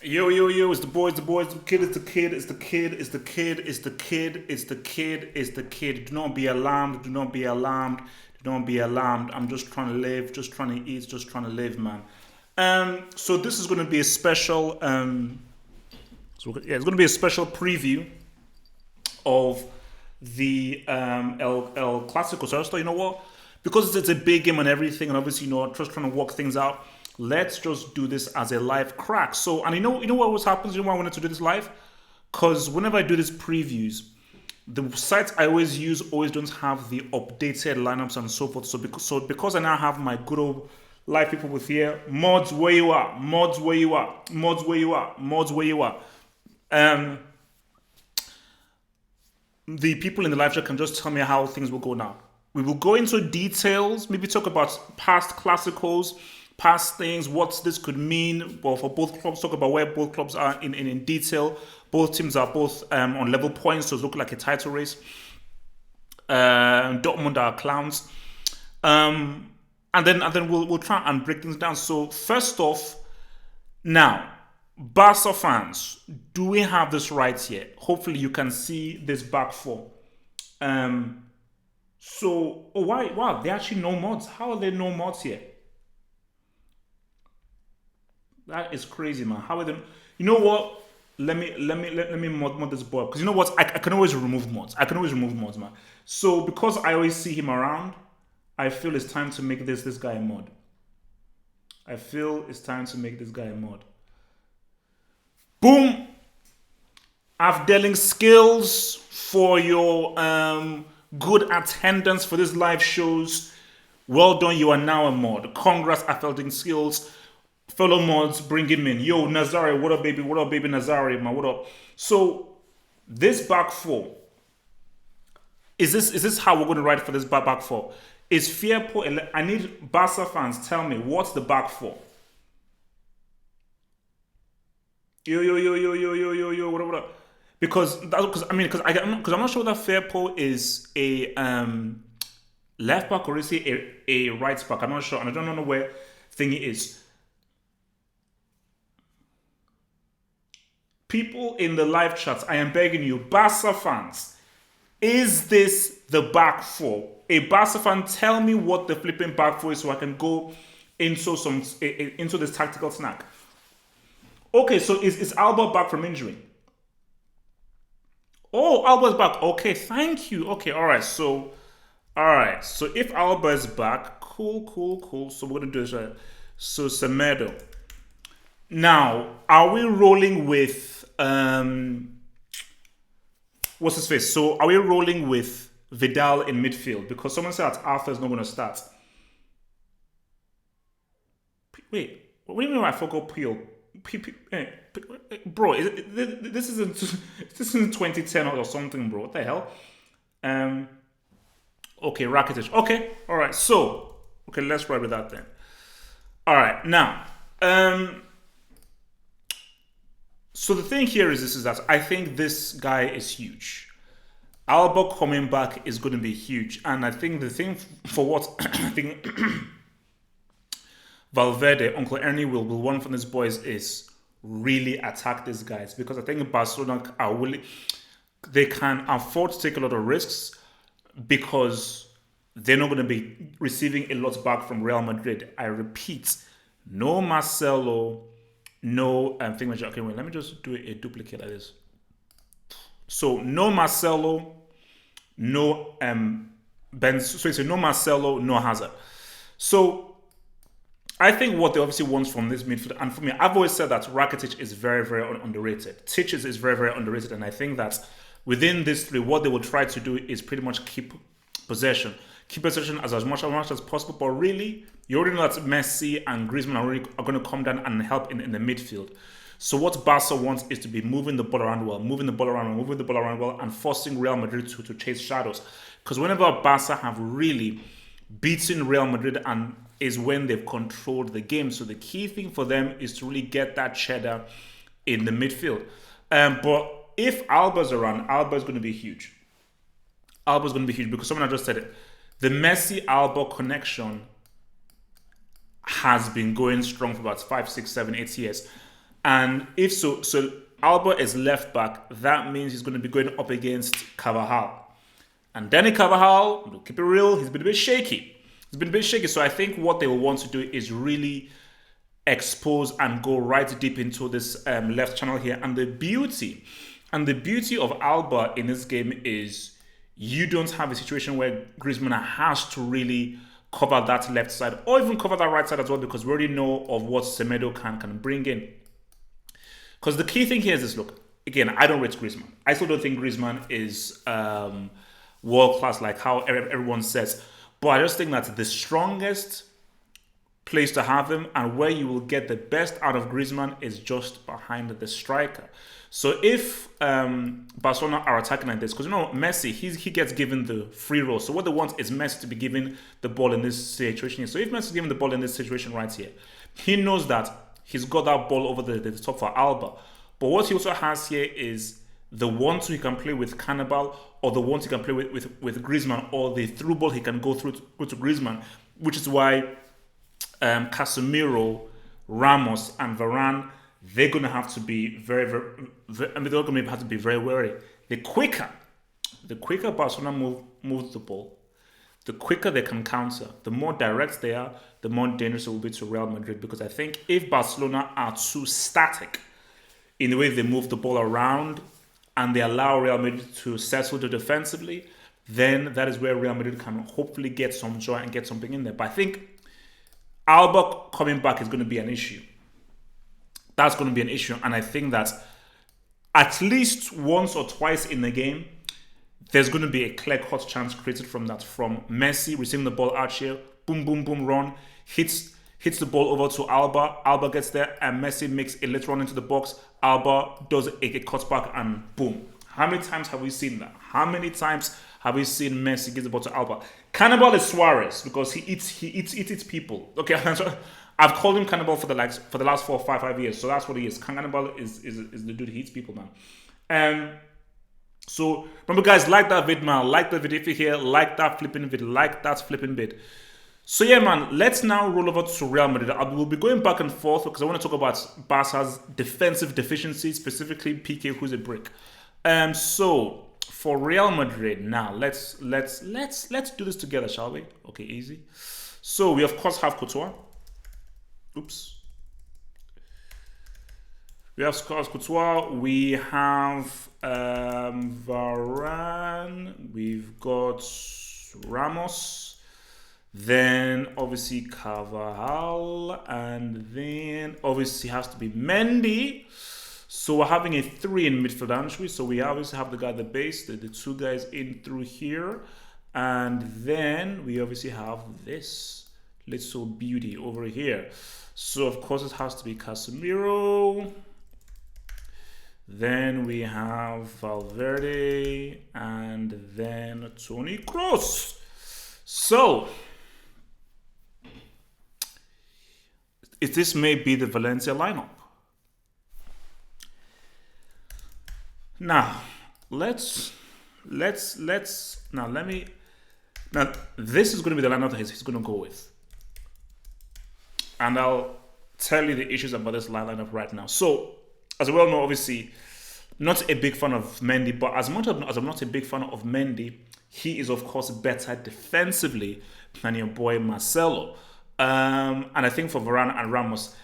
Yo, yo, yo, it's the boys, the boys, the kid, it's the kid, it's the kid, it's the kid, it's the kid, it's the kid, it's the kid. Do not be alarmed, do not be alarmed, do not be alarmed. I'm just trying to live, just trying to eat, just trying to live, man. So this is gonna be a special it's gonna be a special preview of the El Clasico. So I just thought, you know what? Because it's a big game and everything, and obviously, just trying to work things out. Let's just do this as a live crack. So, and you know what always happens? You know why I wanted to do this live? Because whenever I do these previews, the sites I always use always don't have the updated lineups and so forth. So because I now have my good old live people with here, mods where you are, mods where you are, mods where you are, mods where you are. Um, the people in the live chat can just tell me how things will go now. We will go into details, maybe talk about past classicals, past things, what this could mean. Well, for both clubs, talk about where both clubs are in detail. Both teams are both on level points, so it's looking like a title race. Dortmund are clowns. And then we'll try and break things down. So first off, now Barca fans, do we have this right here? Hopefully, you can see this back four. Um, why? Wow, they actually no mods. How are there no mods here? That is crazy, man. How are they? You know what? Let me mod this boy because you know what? I can always remove mods. I can always remove mods, man. So because I always see him around, I feel it's time to make this guy a mod. I feel it's time to make this guy a mod. Boom! Avdeling skills for your good attendance for these live shows. Well done, you are now a mod. Congrats, Avdeling skills. Fellow mods, bring him in. Yo, Nazare, what up, baby? What up, baby Nazare, man? What up? So, this back four, is this how we're going to ride for this back four? Is Firpo? I need Barca fans. Tell me what's the back four? Yo, yo, yo, yo, yo, yo, yo, yo, what up? Because I'm not sure that Firpo is a left back or is he a right back. I'm not sure, and I don't know where thingy is. People in the live chats, I am begging you, Barca fans, is this the back four? A Barca fan, tell me what the flipping back four is so I can go into this tactical snack. Okay, so is Alba back from injury? Oh, Alba's back. Okay, thank you. Okay, all right. So if Alba is back, cool, cool, cool. So we're gonna do this right. So Semedo. Now, are we rolling with what's his face? So are we rolling with Vidal in midfield? Because someone said that Arthur is not going to start. Wait, what do you mean I forgot Peel? Bro, this isn't 2010 or something, bro. What the hell? Um, okay, Rakitic. Okay, all right. So, okay, let's ride with that then. All right, now, so the thing here is this: is that I think this guy is huge. Alba coming back is going to be huge, and I think the thing for what I think Valverde, Uncle Ernie will want from these boys is really attack these guys because I think Barcelona are willing, they can afford to take a lot of risks because they're not going to be receiving a lot back from Real Madrid. I repeat, no Marcelo, no thing. Okay, wait, let me just do a duplicate like this. So no Marcelo, no Ben. So it's no Marcelo, no Hazard. So I think what they obviously want from this midfield, and for me, I've always said that Rakitic is very, very underrated. Titches is very, very underrated, and I think that within these three, what they will try to do is pretty much keep possession as much as possible. But really, you already know that Messi and Griezmann are going to come down and help in the midfield. So what Barca wants is to be moving the ball around well, and forcing Real Madrid to chase shadows. Because whenever Barca have really beaten Real Madrid and is when they've controlled the game. So the key thing for them is to really get that cheddar in the midfield. But if Alba's around, Alba's going to be huge. Alba's going to be huge because someone just said it. The Messi Alba connection has been going strong for about 5, 6, 7, 8 years. And if so Alba is left back. That means he's going to be going up against Carvajal. And Danny Carvajal, to keep it real, he's been a bit shaky. He's been a bit shaky. So I think what they will want to do is really expose and go right deep into this left channel here. And the beauty of Alba in this game is you don't have a situation where Griezmann has to really cover that left side or even cover that right side as well, because we already know of what Semedo can bring in. Because the key thing here is this, look, again, I don't rate Griezmann. I still don't think Griezmann is world class like how everyone says. But I just think that the strongest place to have him and where you will get the best out of Griezmann is just behind the striker. So if Barcelona are attacking like this, because Messi, he gets given the free roll. So what they want is Messi to be given the ball in this situation here. So if Messi is given the ball in this situation right here, he knows that he's got that ball over the top for Alba. But what he also has here is the 1-2 he can play with Cannibal, or the 1-2 he can play with Griezmann, or the through ball he can go to Griezmann, which is why Casemiro, Ramos, and Varane, they're going to have to be very wary. The quicker Barcelona moves the ball, the quicker they can counter. The more direct they are, the more dangerous it will be to Real Madrid. Because I think if Barcelona are too static in the way they move the ball around and they allow Real Madrid to settle defensively, then that is where Real Madrid can hopefully get some joy and get something in there. But I think Alba coming back is going to be an issue. That's going to be an issue. And I think that at least once or twice in the game, there's going to be a clear-cut chance created from that. From Messi receiving the ball out here, boom, boom, boom, run, hits the ball over to Alba. Alba gets there, and Messi makes a late run into the box. Alba does a cutback, and boom. How many times have we seen that? How many times have we seen Messi give the ball to Alba? Cannibal is Suarez because he eats people. Okay, I've called him Cannibal for the last 4 or 5 years, so that's what he is. Cannibal is the dude who eats people, man. So remember, guys, like that vid, man. Like the video if you're here. Like that flipping vid. Like that flipping bit. So yeah, man. Let's now roll over to Real Madrid. We'll be going back and forth because I want to talk about Barca's defensive deficiencies, specifically PK, who's a brick. So for Real Madrid, now let's do this together, shall we? Okay, easy. So we of course have Courtois. Oops. We have Courtois. We have Varane. We've got Ramos. Then obviously Carvajal, and then obviously has to be Mendy. So we're having a 3 in midfield, aren't we? So we obviously have the guy at the base, the 2 guys in through here. And then we obviously have this little beauty over here. So of course it has to be Casemiro. Then we have Valverde, and then Toni Kroos. So this may be the Valencia lineup. Now, now this is going to be the lineup that he's going to go with. And I'll tell you the issues about this lineup right now. So, as we well know, obviously, not a big fan of Mendy, but as much as I'm not a big fan of Mendy, he is, of course, better defensively than your boy Marcelo. And I think for Varane and Ramos,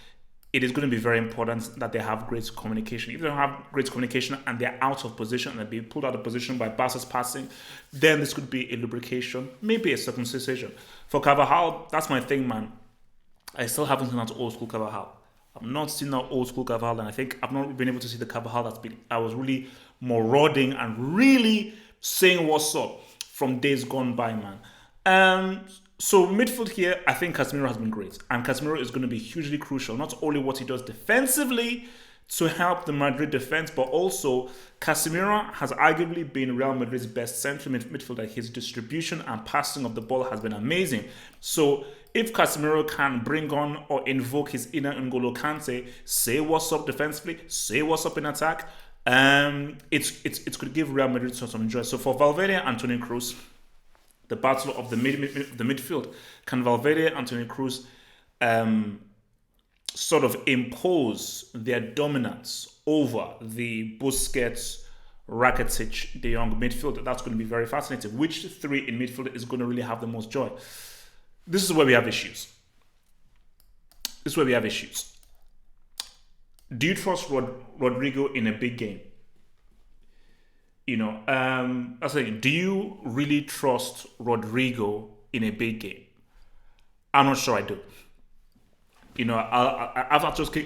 it is going to be very important that they have great communication. If they don't have great communication and they're out of position and they're being pulled out of position by Barca's passing, then this could be a lubrication, maybe a circumcision. For Carvajal, that's my thing, man. I still haven't seen that old school Carvajal. I've not seen that old school Carvajal, and I think I've not been able to see the Carvajal I was really marauding and really saying what's up from days gone by, man. So midfield here, I think Casemiro has been great. And Casemiro is going to be hugely crucial. Not only what he does defensively to help the Madrid defense, but also Casemiro has arguably been Real Madrid's best central midfielder. His distribution and passing of the ball has been amazing. So if Casemiro can bring on or invoke his inner N'Golo Kante, say what's up defensively, say what's up in attack, it's going to give Real Madrid some joy. So for Valverde and Toni Kroos, the battle of the midfield. Can Valverde and Toni Kroos sort of impose their dominance over the Busquets, Rakitic, De Jong midfield. That's going to be very fascinating. Which three in midfield is going to really have the most joy? This is where we have issues. This is where we have issues. Do you trust Rodrigo in a big game? I say, do you really trust Rodrigo in a big game? I'm not sure I do. I've just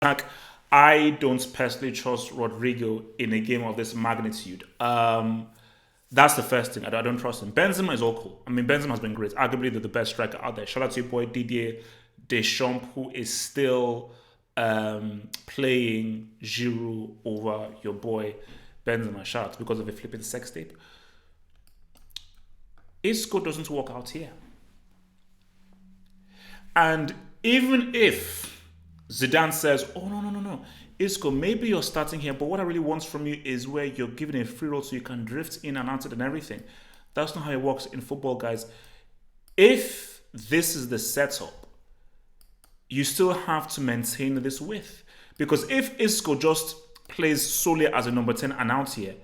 back. I don't personally trust Rodrigo in a game of this magnitude. That's the first thing. I don't trust him. Benzema is all cool. I mean, Benzema has been great. Arguably, the best striker out there. Shout out to your boy Didier Deschamps, who is still playing Giroud over your boy Benzema. Shout out because of a flipping sex tape. Isco doesn't work out here. And even if Zidane says, oh, no, Isco, maybe you're starting here, but what I really want from you is where you're given a free roll so you can drift in and out and everything. That's not how it works in football, guys. If this is the setup, you still have to maintain this width. Because if Isco just plays solely as a number 10 and out here,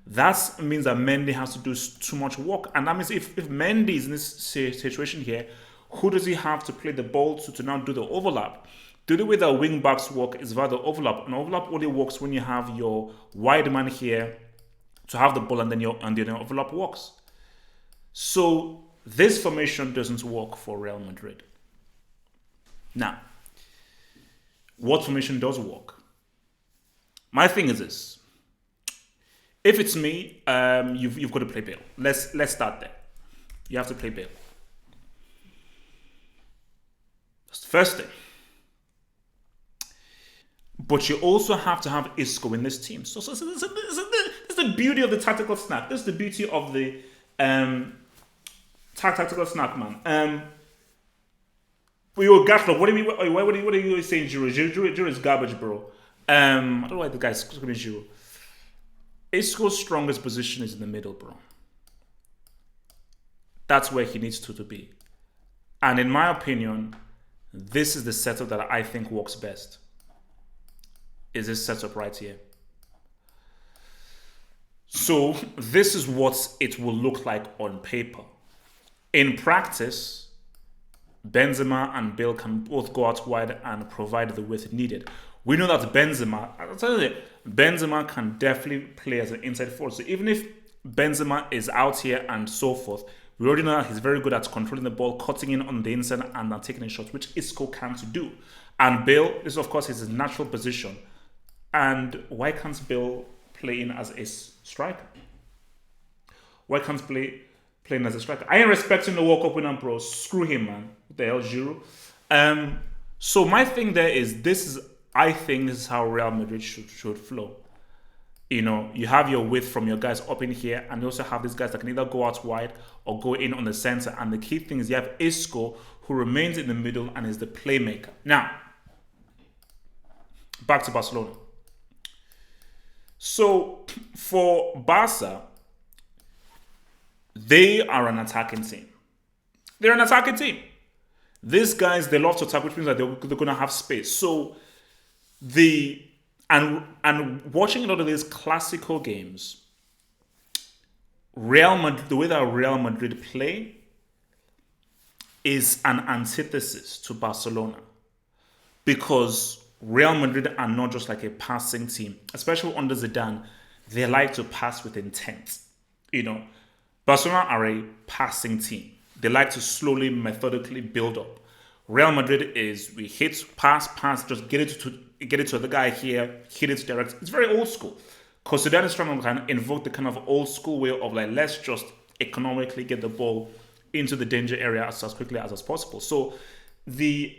that means that Mendy has to do too much work. And that means if Mendy is in this situation here, who does he have to play the ball to now do the overlap? The way that wing backs work is via the overlap. And overlap only works when you have your wide man here to have the ball and then your overlap works. So this formation doesn't work for Real Madrid. Now, what formation does work? My thing is this. If it's me, you've got to play Bale. Let's start there. You have to play Bale. That's the first thing. But you also have to have Isco in this team. So this is the beauty of the tactical snack. This is the beauty of the tactical snack, man. What are you saying, Giroud? Giroud is garbage, bro. I don't know why the guy's screaming Giroud. Isco's strongest position is in the middle, bro. That's where he needs to be. And in my opinion, this is the setup that I think works best. Is this setup right here. So this is what it will look like on paper. In practice, Benzema and Bale can both go out wide and provide the width needed. We know that Benzema can definitely play as an inside forward. So even if Benzema is out here and so forth, we already know that he's very good at controlling the ball, cutting in on the inside and taking a shot, which Isco can't do. And Bale, this of course is his natural position. And why can't Bale play in as a striker? Why can't play in as a striker? I ain't respecting the World Cup winner, bro. Screw him, man. What the hell, Giroud? So my thing there is I think this is how Real Madrid should flow. You have your width from your guys up in here, and you also have these guys that can either go out wide or go in on the center. And the key thing is you have Isco, who remains in the middle and is the playmaker. Now, back to Barcelona. So for Barca, they are an attacking team. They're an attacking team. These guys, they love to attack, which means that they're going to have space. So and watching a lot of these Clasico games, Real Madrid, the way that Real Madrid play is an antithesis to Barcelona, because Real Madrid are not just like a passing team, especially under Zidane. They like to pass with intent. Barcelona are a passing team. They like to slowly, methodically build up. Real Madrid is we hit, pass, just get it to the guy here, hit it direct. It's very old school. Because Zidane is trying to kind of invoke the kind of old school way of like, let's just economically get the ball into the danger area as quickly as possible. So the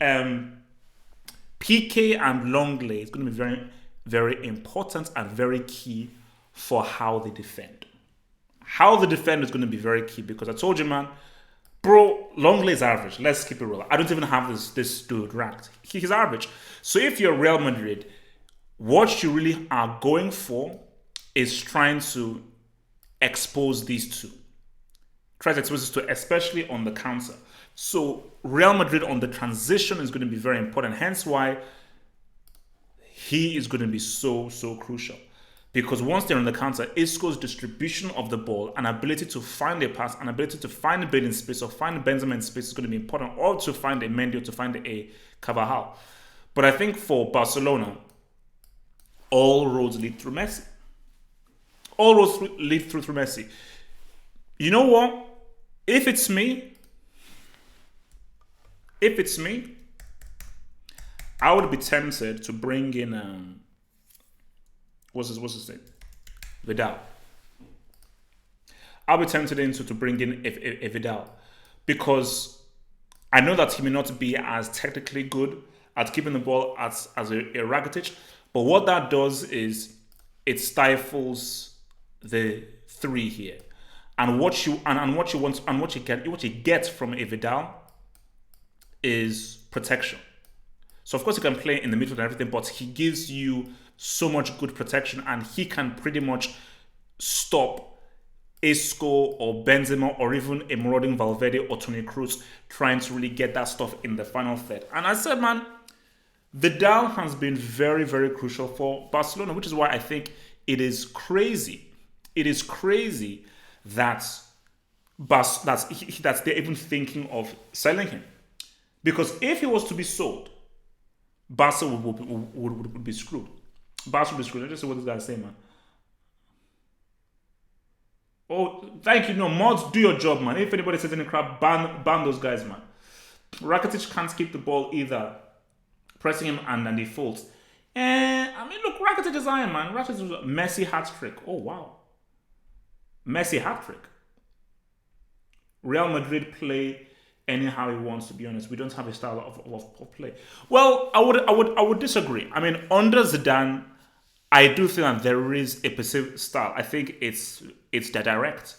PK and long lay is going to be very, very important and very key for how they defend. How they defend is going to be very key, because I told you, man, bro, Longley is average. Let's keep it real. I don't even have this dude ranked. He's average. So if you're Real Madrid, what you really are going for is trying to expose these two. Try to expose these two, especially on the counter. So Real Madrid on the transition is going to be very important. Hence why he is going to be so crucial. Because once they're on the counter, Isco's distribution of the ball, an ability to find a pass, an ability to find a bit in space or find Benzema in space is going to be important, or to find a Mendy or to find a Carvajal. But I think for Barcelona, all roads lead through Messi. All roads lead through Messi. You know what? If it's me, if it's me, I would be tempted to bring in what's his name? Vidal. I'll be tempted into to bring in a Vidal because I know that he may not be as technically good at keeping the ball as a Rakitic, but what that does is it stifles the three here. And what you want and what you get from a Vidal is protection. So of course he can play in the midfield and everything, but he gives you so much good protection, and he can pretty much stop Isco or Benzema or even a marauding Valverde or Toni Kroos trying to really get that stuff in the final third. And I said, man, Vidal has been very crucial for Barcelona, which is why I think it is crazy. It is crazy that they're even thinking of selling him. Because if he was to be sold, Barca would be screwed. Barca would be screwed. Let's just see what this guy is saying, man. Oh, thank you. No, mods, do your job, man. If anybody says any crap, ban those guys, man. Rakitic can't keep the ball either. Pressing him and then he folds. I mean, look, Rakitic is iron, man. Rakitic is a Messi hat-trick. Oh, wow. Messi hat-trick. Real Madrid play anyhow he wants, to be honest. We don't have a style of play. Well, I would disagree. I mean, under Zidane, I do think that there is a specific style. I think it's the direct.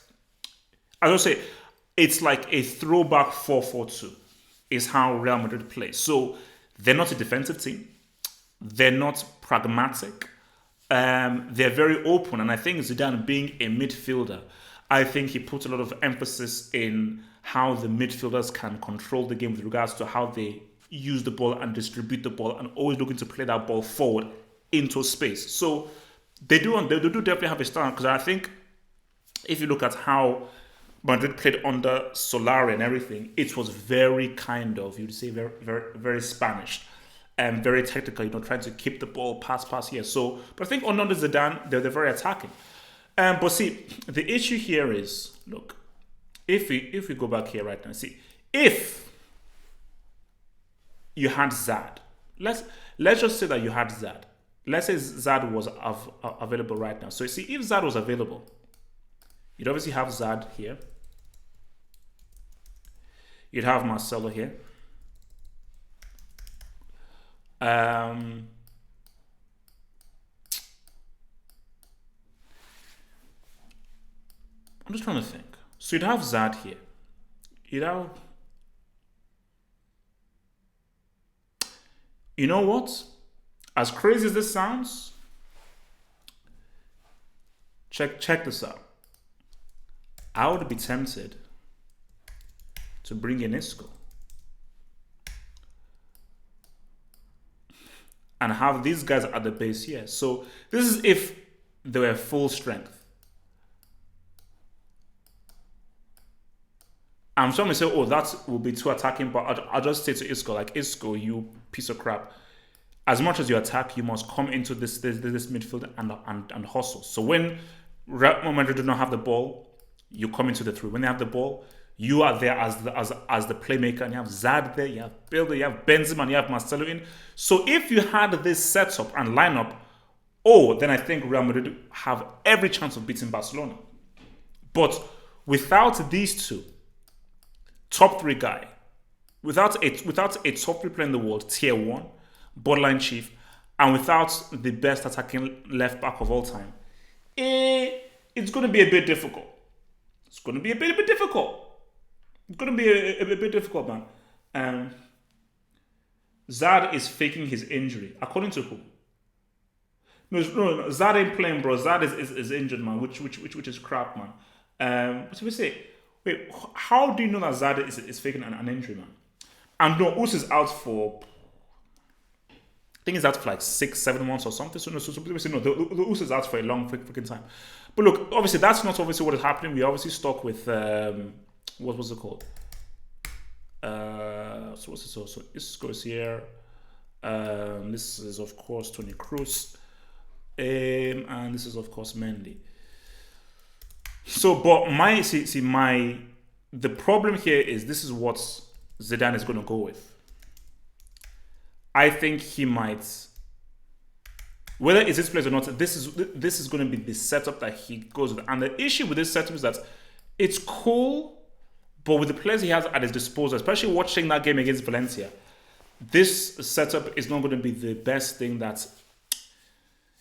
As I say, it's like a throwback 4-4-2 is how Real Madrid plays. So they're not a defensive team. They're not pragmatic. They're very open. And I think Zidane, being a midfielder, I think he puts a lot of emphasis in how the midfielders can control the game with regards to how they use the ball and distribute the ball and always looking to play that ball forward into space. So they do definitely have a style, because I think if you look at how Madrid played under Solari and everything, it was very kind of, you'd say, very Spanish and very technical, trying to keep the ball pass here. So, but I think under Zidane, they're very attacking. But see, the issue here is, look, if we go back here right now, see, if you had Zad, let's just say that you had Zad. Let's say Zad was available right now. So you see, if Zad was available, you'd obviously have Zad here. You'd have Marcelo here. I'm just trying to think. So you'd have Zad here. You'd have... You know what? As crazy as this sounds, check this out. I would be tempted to bring in Isco and have these guys at the base here. So this is if they were full strength. I'm trying to say, oh, that will be too attacking, but I'll just say to Isco, like, Isco, you piece of crap. As much as you attack, you must come into this midfield and hustle. So when Real Madrid do not have the ball, you come into the three. When they have the ball, you are there as the playmaker, and you have Zad there, you have Bilder, you have Benzema, and you have Marcelo in. So if you had this setup and lineup, then I think Real Madrid have every chance of beating Barcelona. But without these two, top three guy, without a top three player in the world, tier one, borderline chief, and without the best attacking left back of all time, it's going to be a bit difficult. It's going to be a bit difficult. It's going to be a bit difficult, man. Zad is faking his injury. According to who? No, Zad ain't playing, bro. Zad is injured, man, which is crap, man. What did we say? Wait, how do you know that Zada is faking an injury, man? And no, Us is out for, I think he's out for like 6, 7 months or something. So no, so people say no, the Us is out for a long freaking time. But look, obviously that's not obviously what is happening. We obviously stuck with what was it called? So what's this also? Isco is here. This is of course Tony Cruz, and this is of course Mendy. So, but the problem here is this is what Zidane is going to go with. I think he might, whether it's his place or not. This is going to be the setup that he goes with. And the issue with this setup is that it's cool, but with the players he has at his disposal, especially watching that game against Valencia, this setup is not going to be the best thing that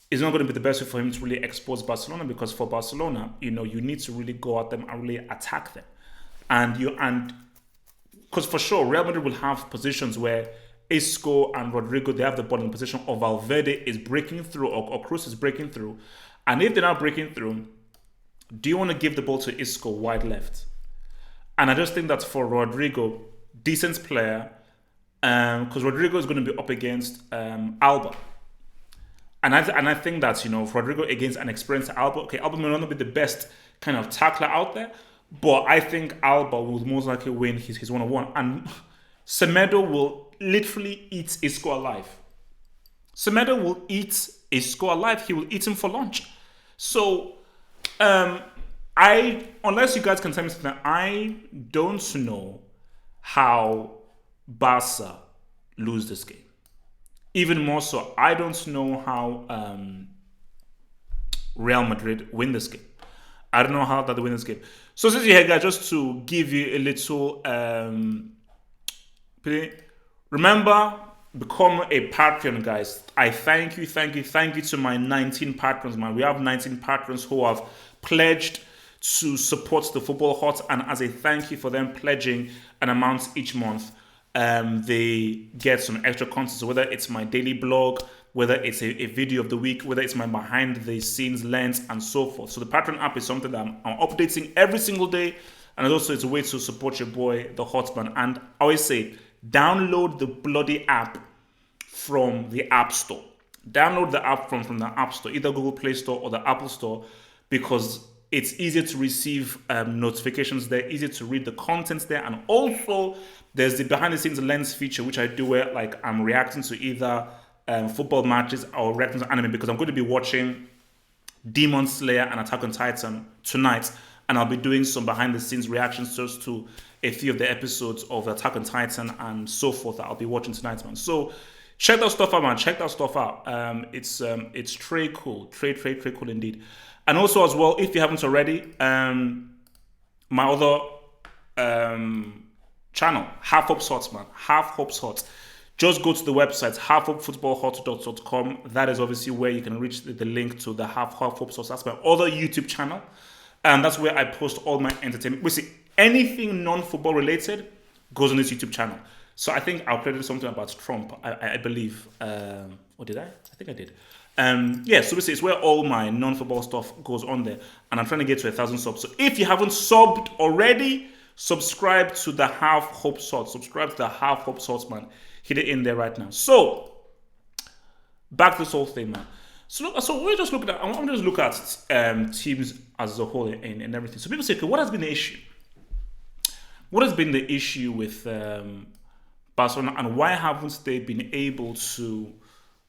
is not going to be the best way for him to really expose Barcelona, because for Barcelona, you need to really go at them and really attack them. And because for sure, Real Madrid will have positions where Isco and Rodrigo, they have the ball in position, or Valverde is breaking through, or Cruz is breaking through. And if they're not breaking through, do you want to give the ball to Isco wide left? And I just think that for Rodrigo, decent player, because Rodrigo is going to be up against Alba. And I think that, for Rodrigo against an experienced Alba, okay, Alba may not be the best kind of tackler out there, but I think Alba will most likely win his one-on-one. And Semedo will literally eat Isco alive. Semedo will eat Isco alive. He will eat him for lunch. So, unless you guys can tell me something, I don't know how Barca lose this game. Even more so, I don't know how Real Madrid win this game. I don't know how that they win this game. So since you're here, guys, just to give you a little remember, become a Patreon, guys. I thank you to my 19 patrons, man. We have 19 patrons who have pledged to support the Football Hut, and as a thank you for them pledging an amount each month, they get some extra content. So whether it's my daily blog, whether it's a video of the week, whether it's my behind the scenes lens, and so forth. So the Patreon app is something that I'm updating every single day, and also it's a way to support your boy, the Hotman. And I always say, download the bloody app from the App Store. Download the app from the App Store, either Google Play Store or the Apple Store, because it's easier to receive notifications there, easier to read the contents there, and also there's the behind the scenes lens feature, which I do where like I'm reacting to either football matches or reacting to anime, because I'm going to be watching Demon Slayer and Attack on Titan tonight, and I'll be doing some behind the scenes reactions just to a few of the episodes of Attack on Titan and so forth that I'll be watching tonight, man. So check that stuff out, man. Check that stuff out. It's très cool, très cool indeed. And also as well, if you haven't already, my other channel, Half Hopes Hot, man. Half Hopes Hot. Just go to the website, halfhopefootballhot.com. That is obviously where you can reach the link to the Half Hopes Hot. That's my other YouTube channel. And that's where I post all my entertainment. Basically, anything non-football related goes on this YouTube channel. So I think I uploaded something about Trump, I believe. Or did I? I think I did. So basically it's where all my non-football stuff goes on there. And I'm trying to get to 1,000 subs. So if you haven't subbed already, subscribe to the Half Hope Salt. Subscribe to the Half Hope Salt, man. Hit it in there right now. So back to this whole thing, man. So we're just looking at. I want to just look at teams as a whole and everything. So people say, okay, what has been the issue? What has been the issue with Barcelona, and why haven't they been able to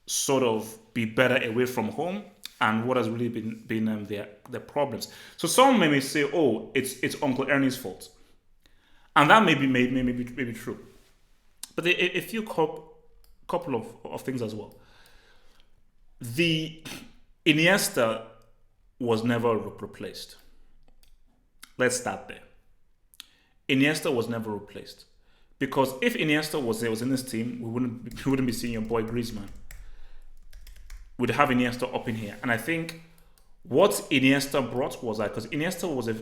sort of be better away from home? And what has really been their problems? So some may say, oh, it's Uncle Ernie's fault, and that may be true. But a few couple of things as well. The Iniesta was never replaced. Let's start there. Iniesta was never replaced, because if Iniesta was in this team, we wouldn't be seeing your boy Griezmann. We'd have Iniesta up in here, and I think what Iniesta brought was that, because Iniesta was a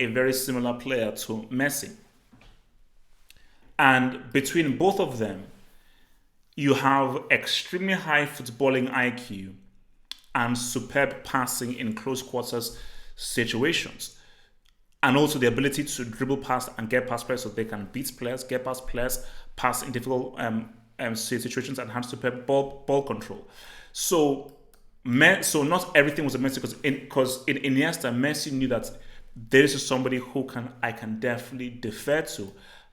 very similar player to Messi, and between both of them, you have extremely high footballing IQ and superb passing in close quarters situations. and also the ability to dribble past and get past players so they can beat players, get past players, pass in difficult situations, and have superb ball control. So, so not everything was a Messi because in Iniesta, Messi knew that this is somebody who I can definitely defer to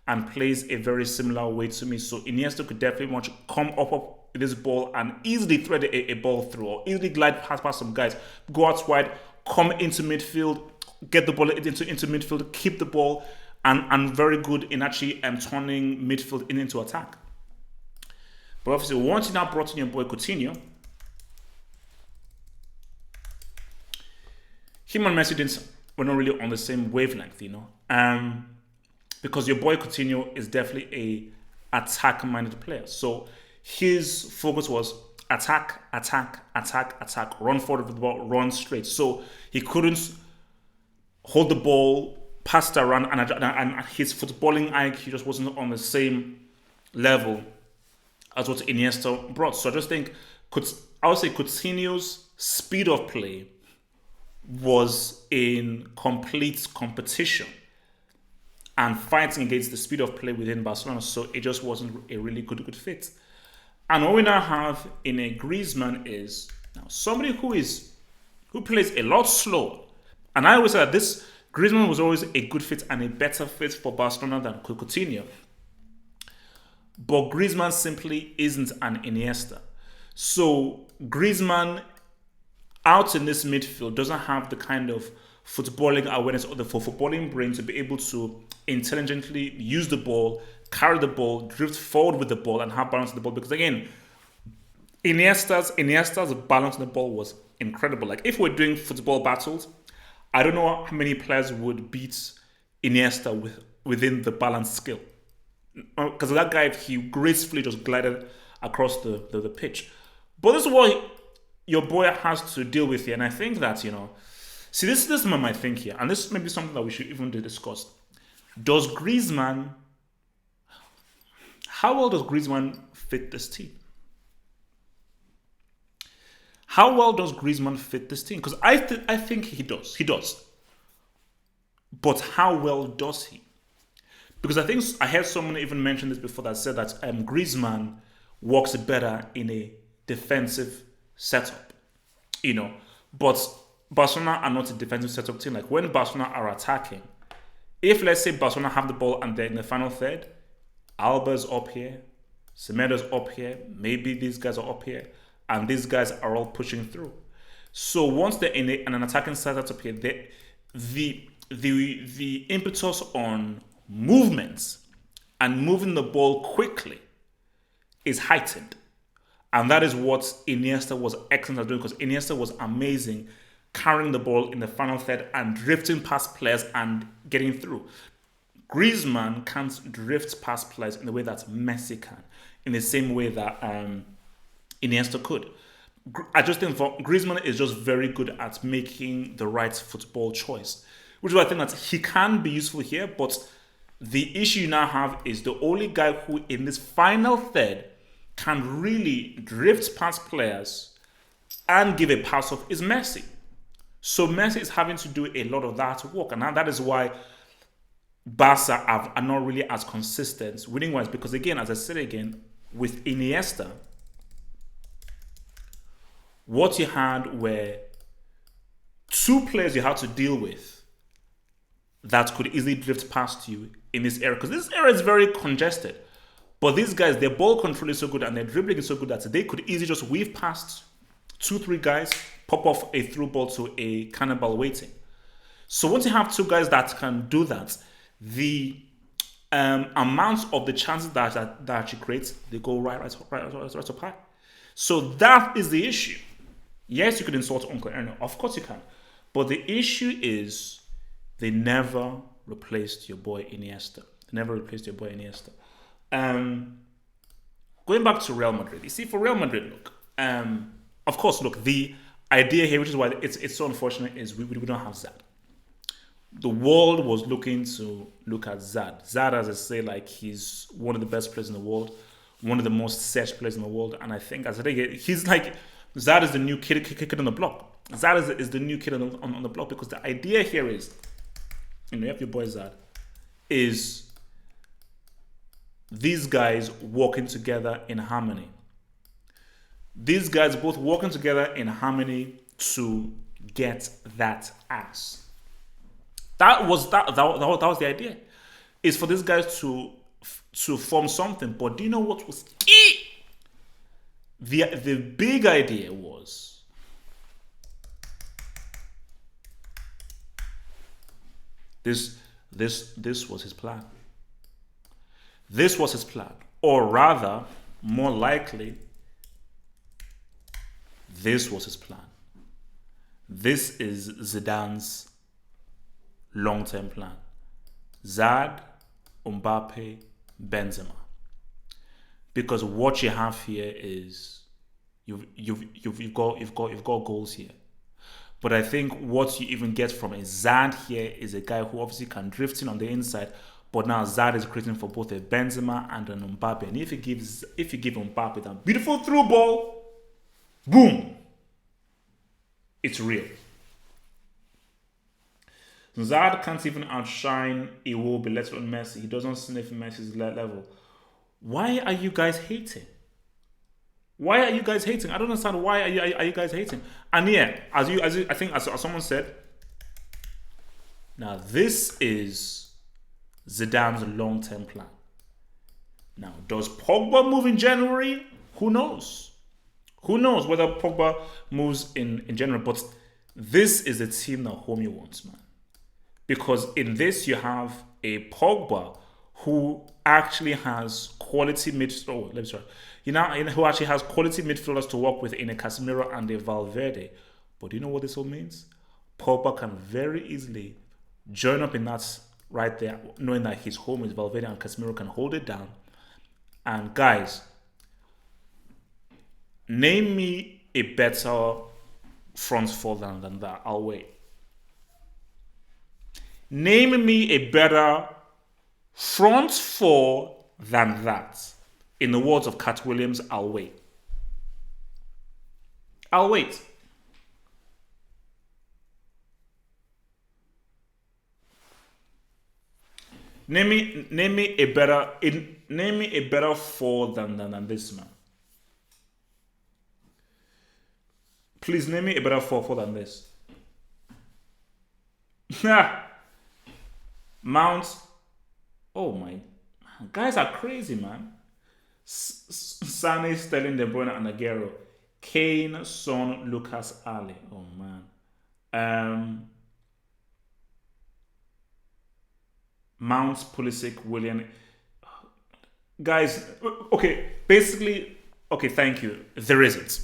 and plays a very similar way to me. So Iniesta could definitely want to come up with this ball and easily thread a ball through, or easily glide past some guys, go out wide, come into midfield, get the ball into midfield, keep the ball, and very good in actually turning midfield into attack. But obviously, once you now brought in your boy Coutinho, him and Messi were not really on the same wavelength, because your boy Coutinho is definitely a attack-minded player. So his focus was attack, run forward with the ball, run straight. So he couldn't hold the ball, pass it around, and his footballing IQ just wasn't on the same level as what Iniesta brought. So I just think, I would say Coutinho's speed of play was in complete competition and fighting against the speed of play within Barcelona. So it just wasn't a really good fit. And what we now have in a Griezmann is now somebody who plays a lot slower. And I always say that this Griezmann was always a good fit and a better fit for Barcelona than Coutinho. But Griezmann simply isn't an Iniesta. So Griezmann out in this midfield doesn't have the kind of footballing awareness or the footballing brain to be able to intelligently use the ball, carry the ball, drift forward with the ball, and have balance on the ball. Because again, Iniesta's balance on the ball was incredible. Like, if we're doing football battles, I don't know how many players would beat Iniesta within the balance skill. Because that guy, he gracefully just glided across the pitch. But this is what your boy has to deal with here. And I think that, see, this is my thing here. And this may be something that we should even discuss. How well does Griezmann fit this team? How well does Griezmann fit this team? Because I think he does. He does. But how well does he? Because I think I heard someone even mention this before that said that Griezmann works better in a defensive setup. But Barcelona are not a defensive setup team. Like, when Barcelona are attacking, if let's say Barcelona have the ball and they're in the final third, Alba's up here, Semedo's up here, maybe these guys are up here, and these guys are all pushing through. So once they're in an attacking setup up here, the impetus on movements and moving the ball quickly is heightened. And that is what Iniesta was excellent at doing, because Iniesta was amazing carrying the ball in the final third and drifting past players and getting through. Griezmann can't drift past players in the way that Messi can, in the same way that Iniesta could. I just think Griezmann is just very good at making the right football choice, which is why I think that he can be useful here. But the issue you now have is the only guy who in this final third can really drift past players and give a pass off is Messi. So Messi is having to do a lot of that work, and that is why Barca are not really as consistent winning-wise. Because again, as I said again, with Iniesta, what you had were two players you had to deal with that could easily drift past you in this era. Because this era is very congested. But these guys, their ball control is so good and their dribbling is so good that they could easily just weave past 2-3 guys, pop off a through ball to a cannonball waiting. So once you have two guys that can do that, the amount of the chances that you create, they go right up high. So that is the issue. Yes, you could insult Uncle Erno. Of course you can. But the issue is they never replaced your boy Iniesta. Going back to Real Madrid, you see, for Real Madrid, look, of course, look, the idea here, which is why it's so unfortunate, is we don't have Zad. The world was looking to look at Zad. Zad, as I say, like, he's one of the best players in the world, one of the most searched players in the world, and I think, as I say, he's like, Zad is the new kid on the block. Zad is the new kid on the block, because the idea here is you have your boy Zad, is these guys working together in harmony. These guys both working together in harmony to get that ass. That was the idea. Is for these guys to form something. But do you know what was key? The big idea was this was his plan. This was his plan. Or rather, more likely, this was his plan. This is Zidane's long-term plan. Zad, Mbappe, Benzema. Because what you have here is you've got goals here. But I think what you even get from a Zad here is a guy who obviously can drift in on the inside. But now Zad is creating for both a Benzema and an Mbappe. And if you give Mbappe that beautiful through ball, boom, it's real. Zad can't even outshine Iwobi, let alone Messi. He doesn't sniff Messi's level. Why are you guys hating? Why are you guys hating? I don't understand why are you guys hating. And yeah, as someone said, now this is Zidane's long-term plan. Now, does Pogba move in January? Who knows? Who knows whether Pogba moves in January? But this is the team that Homie wants, man. Because in this you have a Pogba who actually has quality midfielders. Who actually has quality midfielders to work with in a Casemiro and a Valverde. But do you know what this all means? Pogba can very easily join up in that right there, knowing that his home is Valverde and Casemiro can hold it down. And guys, name me a better front four than that. I'll wait. Name me a better front four than that. In the words of Cat Williams, I'll wait. I'll wait. Name me a better four than this, man. Please name me a better four than this. Mount. Oh my, guys are crazy, man. Sane, Sterling, De Bruyne, and Aguero. Kane, Son, Lucas, Ali. Oh man. Mount, Pulisic, William. Guys, okay. Basically, okay. Thank you. There isn't.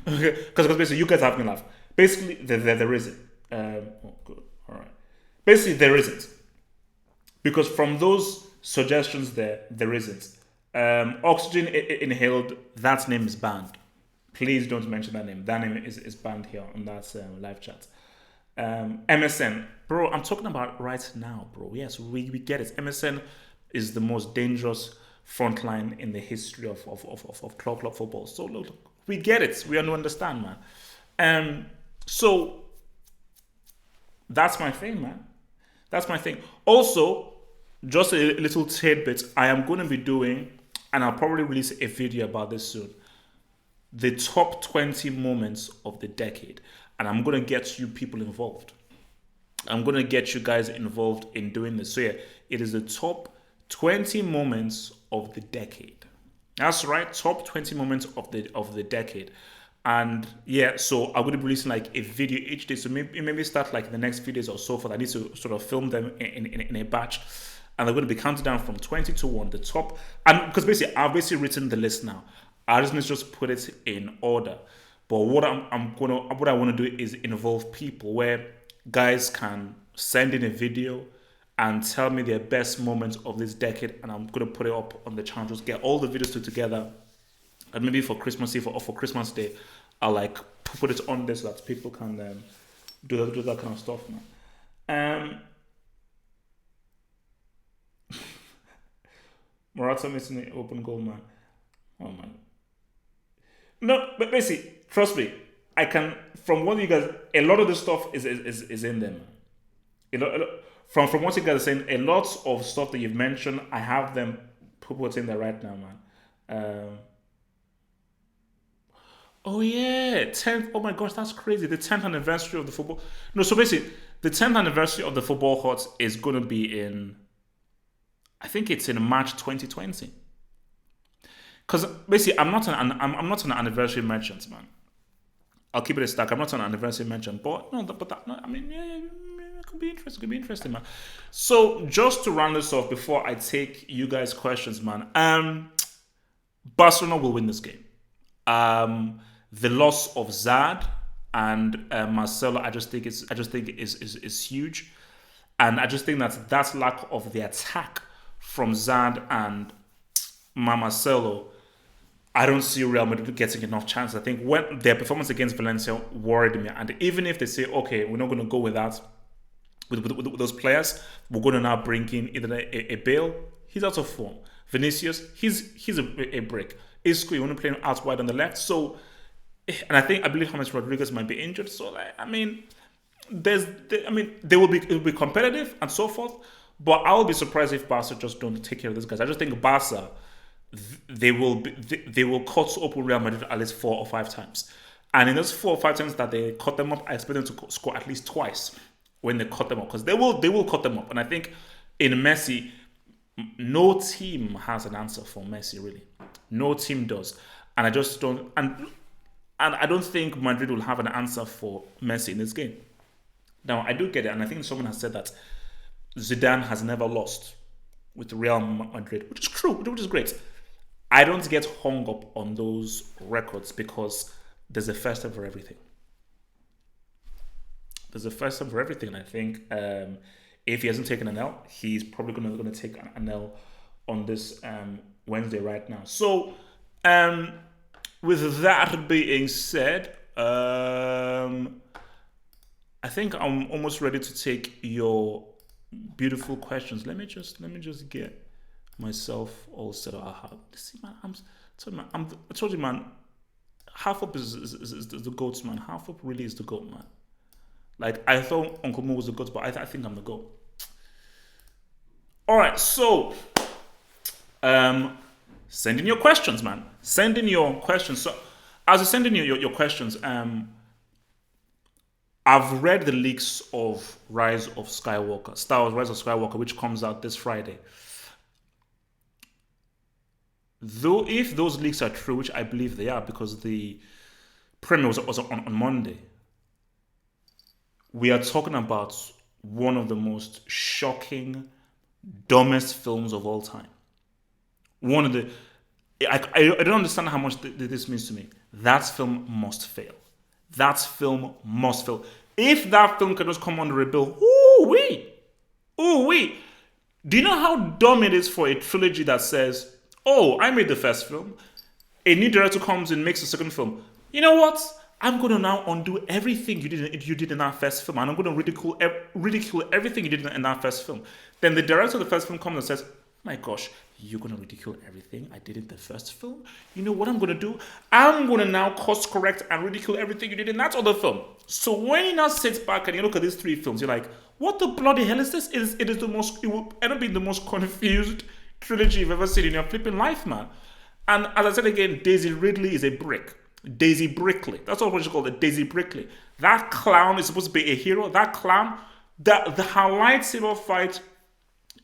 Okay, because basically you guys have me laugh. Basically, there isn't. Oh, good. All right. Basically, there isn't. Because from those suggestions there isn't. Oxygen inhaled, that name is banned. Please don't mention that name. That name is banned here on that live chat. MSN. Bro, I'm talking about right now, bro. Yes, we get it. MSN is the most dangerous front line in the history of club football. So look, we get it. We understand, man. So that's my thing, man. That's my thing. Also, just a little tidbit, I am going to be doing, and I'll probably release a video about this soon, the top 20 moments of the decade. And I'm going to get you people involved. I'm going to get you guys involved in doing this. So yeah, it is the top 20 moments of the decade. That's right, top 20 moments of the decade. And yeah, so I'm going to be releasing like a video each day. So maybe start like the next few days or so for that. I need to sort of film them in a batch. And they're going to be counted down from 20 to 1, the top. And because basically, I've basically written the list now. I just need to just put it in order. But what I want to do is involve people where guys can send in a video and tell me their best moments of this decade. And I'm going to put it up on the channel. Just get all the videos together. And maybe for Christmas Eve or for Christmas Day, I'll like put it on there so that people can do that kind of stuff, man. Morata missing an open goal, man. Oh my. No, but basically, trust me, I can. From what you guys, a lot of this stuff is in there, man. From what you guys are saying, a lot of stuff that you've mentioned, I have them put in there right now, man. Oh yeah, 10th. Oh my gosh, that's crazy. The 10th anniversary of the football. No, so basically, the 10th anniversary of the football hut is going to be in. I think it's in March 2020. Because basically, I'm not an anniversary merchant, man. I'll keep it a stack. I'm not an anniversary merchant, but no, but that, no, I mean, yeah, it could be interesting. It could be interesting, man. So just to round this off before I take you guys' questions, man. Barcelona will win this game. The loss of Zad and Marcelo, I just think is huge, and I just think that lack of the attack from Zad and Marcelo, I don't see Real Madrid getting enough chance. I think when their performance against Valencia worried me, and even if they say, okay, we're not going to go with that, with those players, we're going to now bring in either a Bale, he's out of form. Vinicius, he's a brick. Isco, you want to play him out wide on the left. So, and I believe James Rodriguez might be injured. So, like, I mean, they will be it will be competitive and so forth. But I will be surprised if Barca just don't take care of these guys. I just think Barca they will cut open Real Madrid at least 4 or 5 times, and in those 4 or 5 times that they cut them up, I expect them to score at least twice when they cut them up, because they will cut them up. And I think in Messi, no team has an answer for Messi, really. No team does, and I just don't. And I don't think Madrid will have an answer for Messi in this game. Now I do get it, and I think someone has said that Zidane has never lost with Real Madrid, which is true, which is great. I don't get hung up on those records because there's a first time for everything. There's a first time for everything. And I think if he hasn't taken an L, he's probably going to take an L on this Wednesday right now. So, with that being said, I think I'm almost ready to take your beautiful questions. Let me just get myself all set up. See, man, I told you, man. Half up is the goats, man. Half up really is the goat, man. Like, I thought Uncle Mo was the goat, but I think I'm the goat. All right, so send in your questions, man. Send in your questions. So as you send in your questions, I've read the leaks of Rise of Skywalker, Star Wars Rise of Skywalker, which comes out this Friday. Though, if those leaks are true, which I believe they are, because the premiere was on Monday, we are talking about one of the most shocking, dumbest films of all time. One of the, I don't understand how much this means to me. That film must fail. That film must fail. If that film can just come under a bill, ooh wee. Do you know how dumb it is for a trilogy that says, "Oh, I made the first film. A new director comes and makes a second film. You know what? I'm going to now undo everything you did in that first film, and I'm going to ridicule everything you did in that first film." Then the director of the first film comes and says, "My gosh, you're going to ridicule everything I did in the first film? You know what I'm going to do? I'm going to now course correct and ridicule everything you did in that other film." So when you now sit back and you look at these three films, you're like, "What the bloody hell is this?" It will end up being the most confused trilogy you've ever seen in your flipping life, man. And as I said again, Daisy Ridley is a brick. Daisy Brickley. That's what you call it, Daisy Brickley. That clown is supposed to be a hero. That clown, her lightsaber fight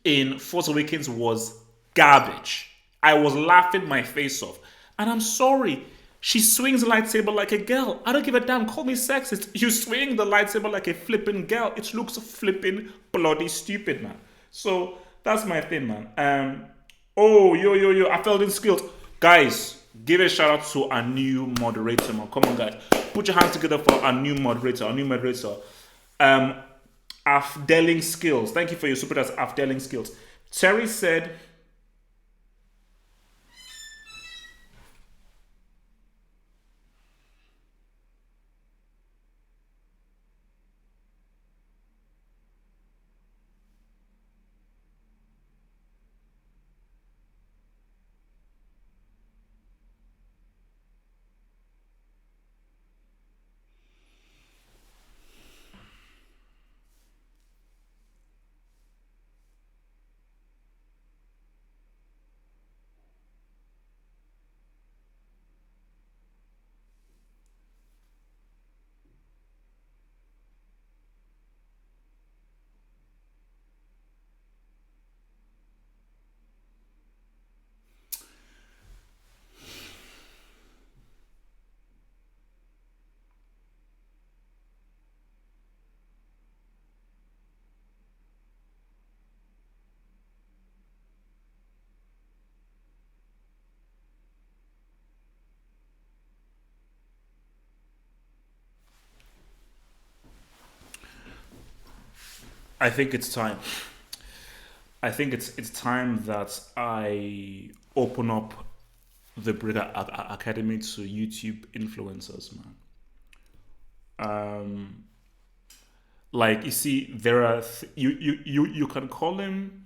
in Force Awakens was garbage. I was laughing my face off. And I'm sorry, she swings the lightsaber like a girl. I don't give a damn. Call me sexist. You swing the lightsaber like a flipping girl. It looks flipping bloody stupid, man. So that's my thing, man. Yo. I felt in skills. Guys, give a shout out to our new moderator, man. Come on, guys. Put your hands together for our new moderator. Afdeling Skills. Thank you for your super chats, Afdeling Skills. Terry said, I think it's time. I think it's time that I open up the Brigger Academy to YouTube influencers, man. Um, like you see, there are you can call him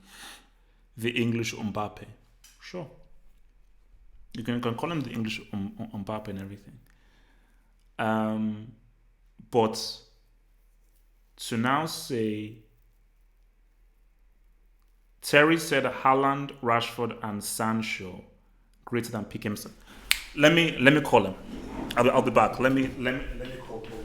the English Mbappe, sure. You can call him the English Mbappe and everything. Um, but to now say Terry said Haaland, Rashford, and Sancho greater than Pick himself. Let me call him. I'll be back. Let me call Paul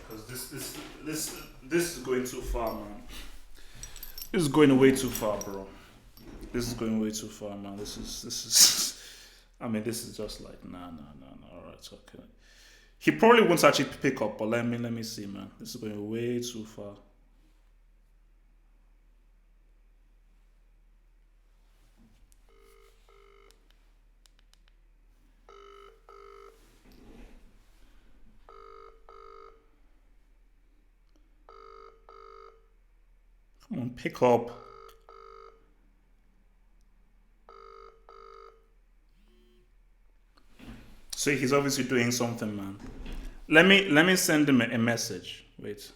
because this is going too far, man. This is going way too far, bro. This is going way too far, man. This is. I mean, this is just like nah. All right, okay. He probably won't actually pick up, but let me see, man. This is going way too far. Come on, pick up. So he's obviously doing something, man. Let me send him a message. Wait.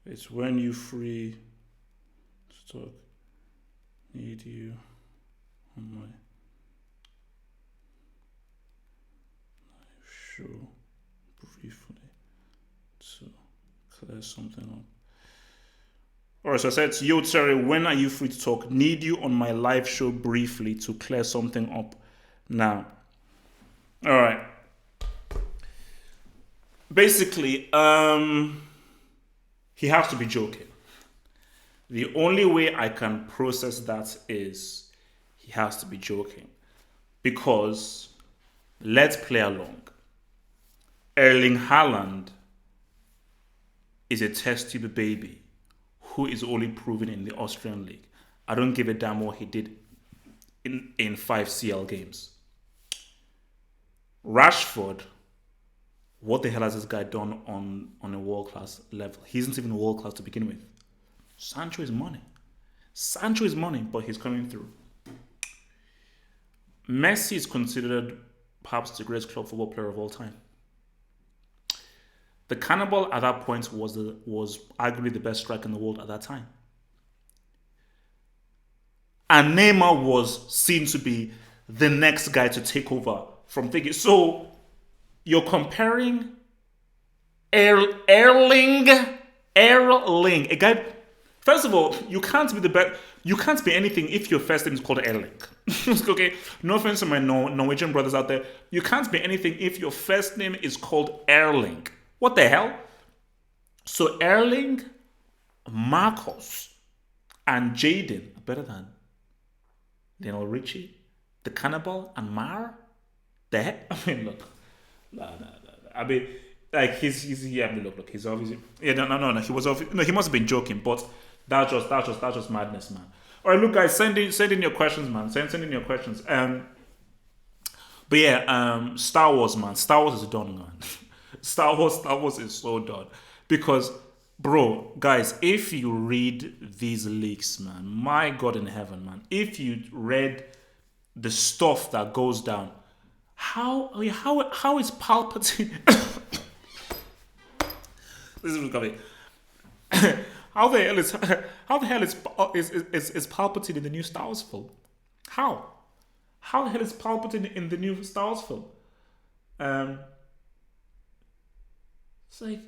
It's when you free to talk. Need you on my show briefly to clear something up. Alright, so I said, yo Terry, when are you free to talk? Need you on my live show briefly to clear something up now. Alright. Basically, he has to be joking. The only way I can process that is he has to be joking. Because let's play along. Erling Haaland is a test tube baby who is only proven in the Austrian league. I don't give a damn what he did in 5 CL games. Rashford, what the hell has this guy done on a world class level? He isn't even world class to begin with. Sancho is money. Sancho is money, but he's coming through. Messi is considered perhaps the greatest club football player of all time. The Cannibal at that point was arguably the best striker in the world at that time. And Neymar was seen to be the next guy to take over from thinking. So you're comparing Erling, a guy. First of all, you can't be the best. You can't be anything if your first name is called Erling. Okay, no offense to my Norwegian brothers out there. You can't be anything if your first name is called Erling. What the hell? So Erling, Marcos, and Jaden are better than Lionel Richie, the Cannibal, and Mar. The heck? I mean, look, nah. I mean, like he's yeah. I mean, look. He's obviously yeah. No. He was obviously no. He must have been joking, but that's just madness, man. All right, look, guys, send in your questions, man. Send in your questions. But yeah, Star Wars, man. Star Wars is done, man. Star Wars is so done because, bro, guys, if you read these leaks, man, my God in heaven, man, if you read the stuff that goes down, how is Palpatine? This is coming. How the hell is Palpatine in the new Star Wars film? How the hell is Palpatine in the new Star Wars film? It's like,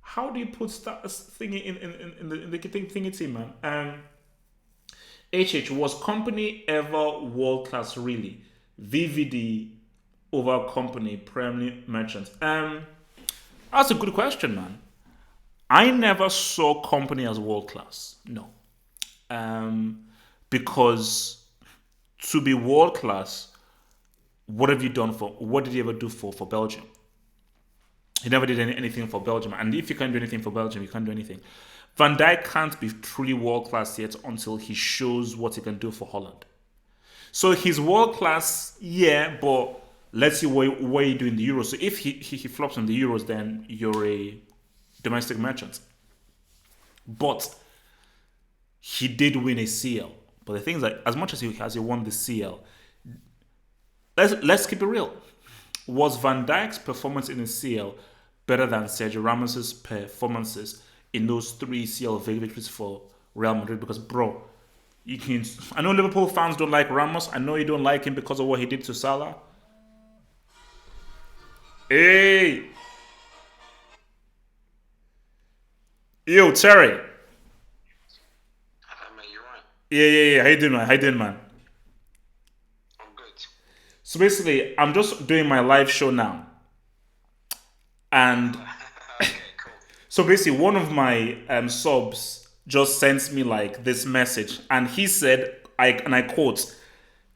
how do you put thingy in the thingy team, man? HH, was company ever world class really? VVD over company Premier Merchant. That's a good question, man. I never saw company as world class. No, because to be world class, what have you done for? What did you ever do for Belgium? He never did anything for Belgium. And if you can't do anything for Belgium, you can't do anything. Van Dijk can't be truly world class yet until he shows what he can do for Holland. So he's world class, yeah, but let's see what you do in the Euros. So if he flops in the Euros, then you're a domestic merchant. But he did win a CL. But the thing is that as much as he has won the CL, let's keep it real. Was Van Dijk's performance in the CL better than Sergio Ramos's performances in those three CL victories for Real Madrid? Because bro, you can. I know Liverpool fans don't like Ramos. I know you don't like him because of what he did to Salah. Hey, yo, Terry. Hello, mate, you're right. Yeah. How you doing, man? How you doing, man? I'm good. So basically, I'm just doing my live show now, and Okay, cool. so basically, one of my subs just sent me like this message, and he said, I quote,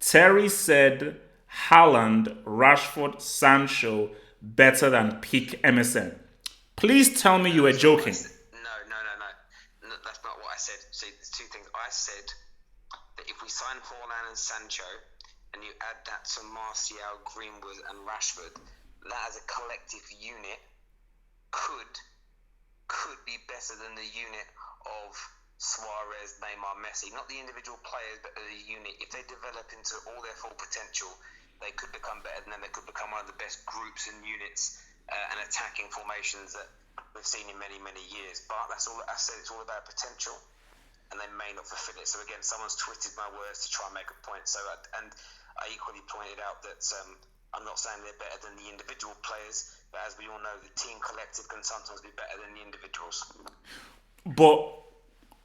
Terry said, Haaland, Rashford, Sancho better than peak MSN. Please tell me No, you were that's not what I joking. said. No. That's not what I said. See, there's two things. I said that if we sign Haaland and Sancho, and you add that to Martial, Greenwood, and Rashford, that as a collective unit could be better than the unit of Suarez, Neymar, Messi. Not the individual players, but the unit. If they develop into all their full potential, they could become better, and then they could become one of the best groups and units and attacking formations that we've seen in many, many years. But that's all I said. It's all about potential, and they may not fulfill it. So again, someone's twisted my words to try and make a point. And I equally pointed out that I'm not saying they're better than the individual players, but as we all know, the team collective can sometimes be better than the individuals. But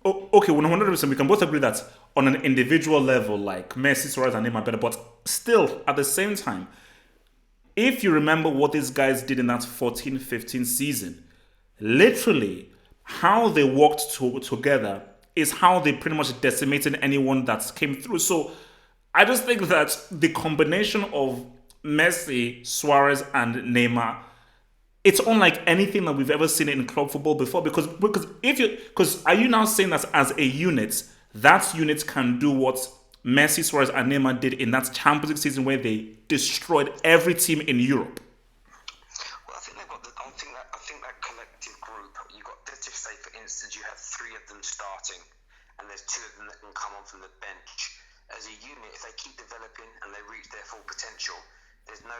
okay, 100%, we can both agree that on an individual level, like Messi, Suarez, and Neymar are better. But still, at the same time, if you remember what these guys did in that 14-15 season, literally how they worked together is how they pretty much decimated anyone that came through. So I just think that the combination of Messi, Suarez, and Neymar, it's unlike anything that we've ever seen in club football before. Because are you now saying that as a unit, that unit can do what Messi, Suarez, and Neymar did in that Champions League season where they destroyed every team in Europe? Well, I think they've got. I think that collective group. You got. Let's just say, for instance, you have three of them starting, and there's two of them that can come on from the bench. As a unit, if they keep developing and they reach their full potential, there's no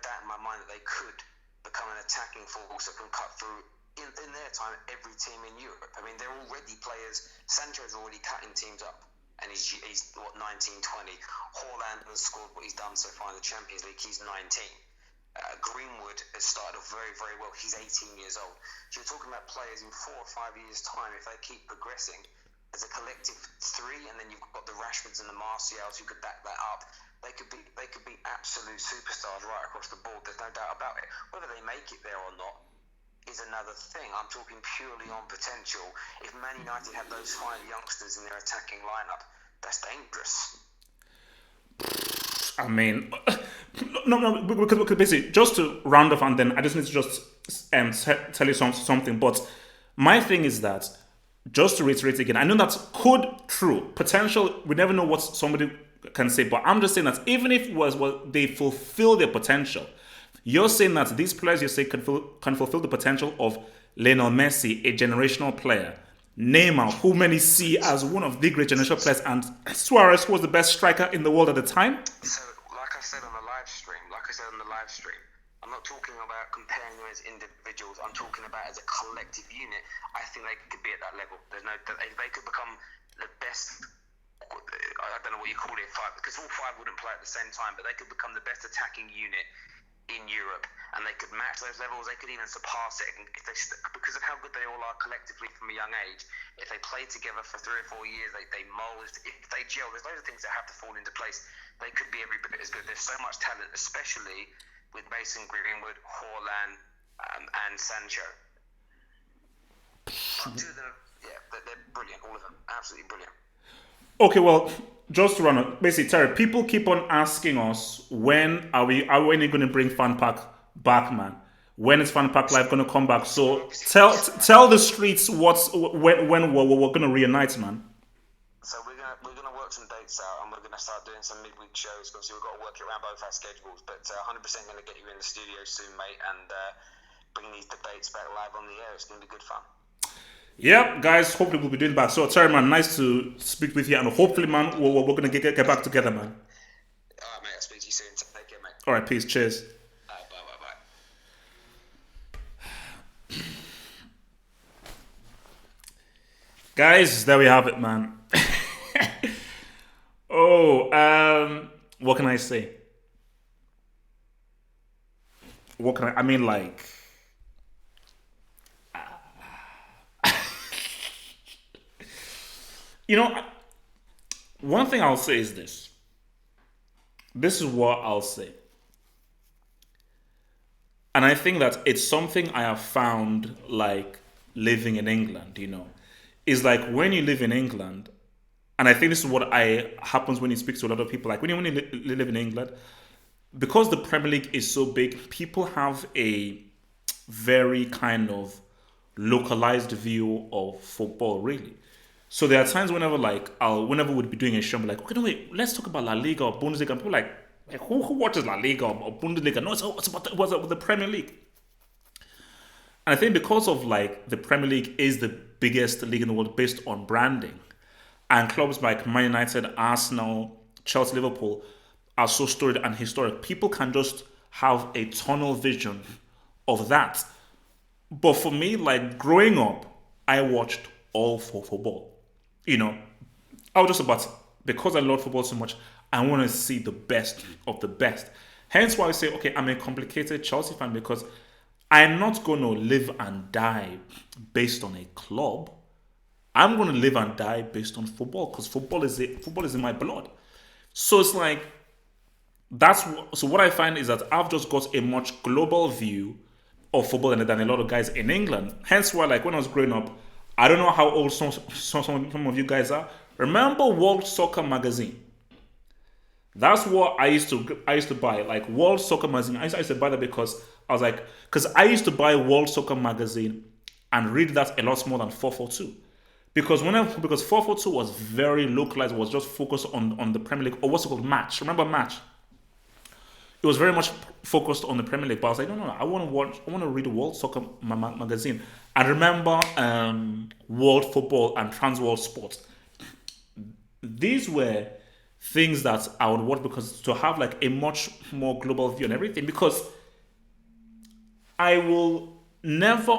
doubt in my mind that they could become an attacking force that can cut through in their time every team in Europe. I mean, they're already players. Sancho's already cutting teams up, and he's what 19, 20. Haaland has scored what he's done so far in the Champions League. He's 19. Greenwood has started off very, very well. He's 18 years old. So you're talking about players in 4 or 5 years' time, if they keep progressing as a collective three, and then you've got the Rashfords and the Martials who could back that up. They could be absolute superstars right across the board. There's no doubt about it. Whether they make it there or not is another thing. I'm talking purely on potential. If Man United have those 5 youngsters in their attacking lineup, that's dangerous. I mean, no, because basically, just to round off, and then I just need to just tell you something. But my thing is that, just to reiterate again, I know that's true, potential. We never know what somebody can say, but I'm just saying that even if it was what they fulfill their potential, you're saying that these players you say can fulfill the potential of Lionel Messi, a generational player, Neymar, who many see as one of the great generational players, and Suarez, who was the best striker in the world at the time. So, like I said on the live stream, I'm not talking about comparing them as individuals. I'm talking about as a collective unit. I think they could be at that level. They could become the best. I don't know what you call it, because all 5 wouldn't play at the same time, but they could become the best attacking unit in Europe, and they could match those levels. They could even surpass it, and if because of how good they all are collectively from a young age. If they play together for 3 or 4 years, they mold. If they gel, there's loads of things that have to fall into place. They could be every bit as good. There's so much talent, especially with Mason Greenwood, Haaland, and Sancho. Two of them, yeah, they're brilliant. All of them, absolutely brilliant. Okay, well, just to run up, basically, Terry, people keep on asking us when are we going to bring Fan Park back, man. When is Fan Pack Live gonna come back? So we're So obviously tell the streets what's when we're gonna reunite, man. so we're gonna work some dates out, and we're gonna start doing some midweek shows. Obviously, we've got to work around both our schedules, but 100% gonna get you in the studio soon, mate, and bring these debates back live on the air. It's gonna be good fun. Yep, guys. Hopefully we'll be doing back. So Terry, man, nice to speak with you, and hopefully, man, we're gonna get back together, man. All right, mate. I'll speak to you soon. Take care, mate. All right, peace, cheers. Bye, bye, bye. Guys, there we have it, man. Oh, what can I say? What can I mean, like, you know, one thing I'll say is this. This is what I'll say. And I think that it's something I have found, like, living in England, is like when you live in England, and I think this is what I happens when you speak to a lot of people, like when you live in England, because the Premier League is so big, people have a very kind of localized view of football, really. So there are times whenever, like, whenever we'd be doing a show, I'm like, okay, no, wait, let's talk about La Liga or Bundesliga. And people are like who watches La Liga or Bundesliga? No, it's about the Premier League. And I think because of, like, the Premier League is the biggest league in the world based on branding, and clubs like Man United, Arsenal, Chelsea, Liverpool are so storied and historic, people can just have a tunnel vision of that. But for me, like, growing up, I watched all for football. I was just about, because I love football so much, I want to see the best of the best. Hence why I say, okay, I'm a complicated Chelsea fan, because I'm not going to live and die based on a club. I'm going to live and die based on football, because football is in my blood. So it's like, so what I find is that I've just got a much global view of football than a lot of guys in England. Hence why, like, when I was growing up, I don't know how old some of you guys are. Remember World Soccer magazine? That's what I used to buy, like World Soccer magazine. I used to buy that because I used to buy World Soccer magazine and read that a lot more than 442. Because 442 was very localized, was just focused on the Premier League, or what's it called, Match. Remember Match? It was very much focused on the Premier League, but I was like, no, I want to read the World Soccer magazine and remember World Football and Trans World Sports. These were things that I would watch, because to have, like, a much more global view on everything, because I will never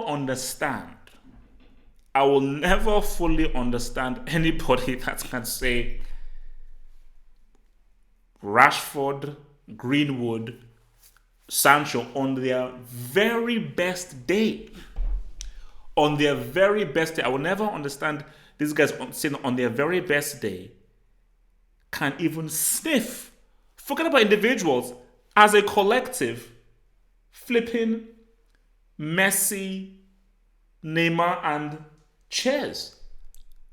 fully understand anybody that can say Rashford, Greenwood, Sancho on their very best day. On their very best day. I will never understand these guys saying on their very best day can even sniff. Forget about individuals. As a collective, flipping Messi, Neymar, and Chairs.